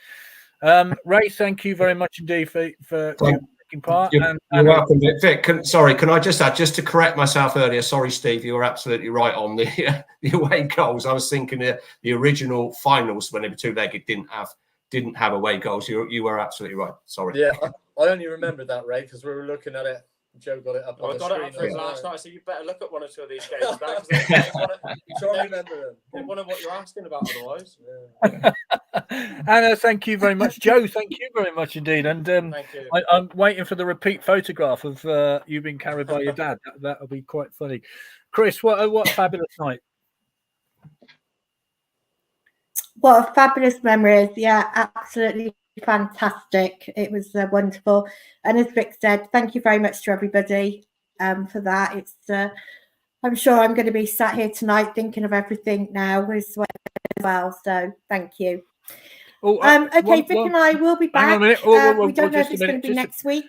B: Ray, thank you very much indeed for taking part.
C: You're welcome, Vic. Can I just add, just to correct myself earlier? Sorry, Steve, you were absolutely right on the away goals. I was thinking the original finals when they were two-legged didn't have away goals. You were absolutely right. Sorry.
E: Yeah, I only remembered that, Ray, because we were looking at it. Joe got it up on the screen.
H: I got it up last night, so you better look at one or two of these games now. You try and remember them. They wonder what you're asking about otherwise.
B: Yeah. Anna, thank you very much. Joe, thank you very much indeed. And
H: thank you.
B: I'm waiting for the repeat photograph of you being carried by your dad. That'll be quite funny. Chris, what a fabulous night.
A: What a fabulous memories. Yeah, absolutely fantastic. It was wonderful. And as Vic said, thank you very much to everybody for that. It's I'm sure I'm going to be sat here tonight thinking of everything now as well. So thank you. Okay, Vic and I will be back.
B: Hang on a minute.
A: We don't know if it's going to be next week.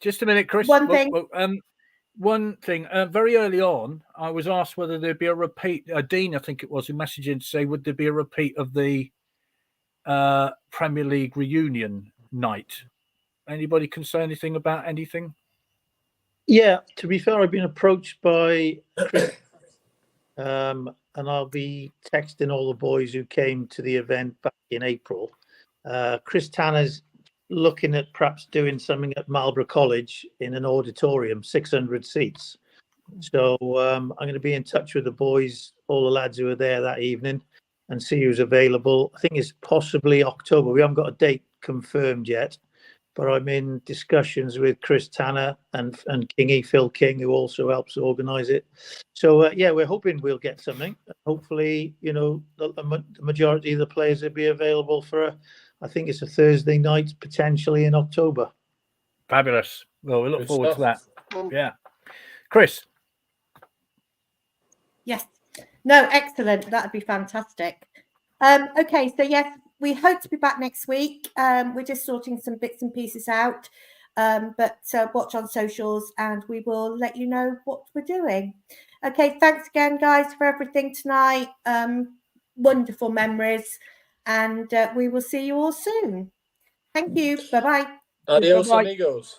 B: Just a minute, Chris. One thing, very early on, I was asked whether there'd be a repeat. Dean, I think it was, who messaged in to say, would there be a repeat of the Premier League reunion night? Anybody can say anything about anything?
F: Yeah, to be fair, I've been approached by Chris, and I'll be texting all the boys who came to the event back in April. Chris Tanner's looking at perhaps doing something at Marlborough College in an auditorium, 600 seats. So I'm going to be in touch with the boys, all the lads who are there that evening, and see who's available. I think it's possibly October. We haven't got a date confirmed yet, but I'm in discussions with Chris Tanner and Phil King, who also helps organise it. So yeah, we're hoping we'll get something. Hopefully, you know, the majority of the players will be available for I think it's a Thursday night, potentially in October.
B: Fabulous. Well, we look forward to that. Yeah. Chris.
A: Yes. No, excellent. That'd be fantastic. Okay, so yes, we hope to be back next week. We're just sorting some bits and pieces out, but watch on socials and we will let you know what we're doing. Okay, thanks again, guys, for everything tonight. Wonderful memories, and we will see you all soon. Thank you. Bye-bye.
E: Adios, amigos.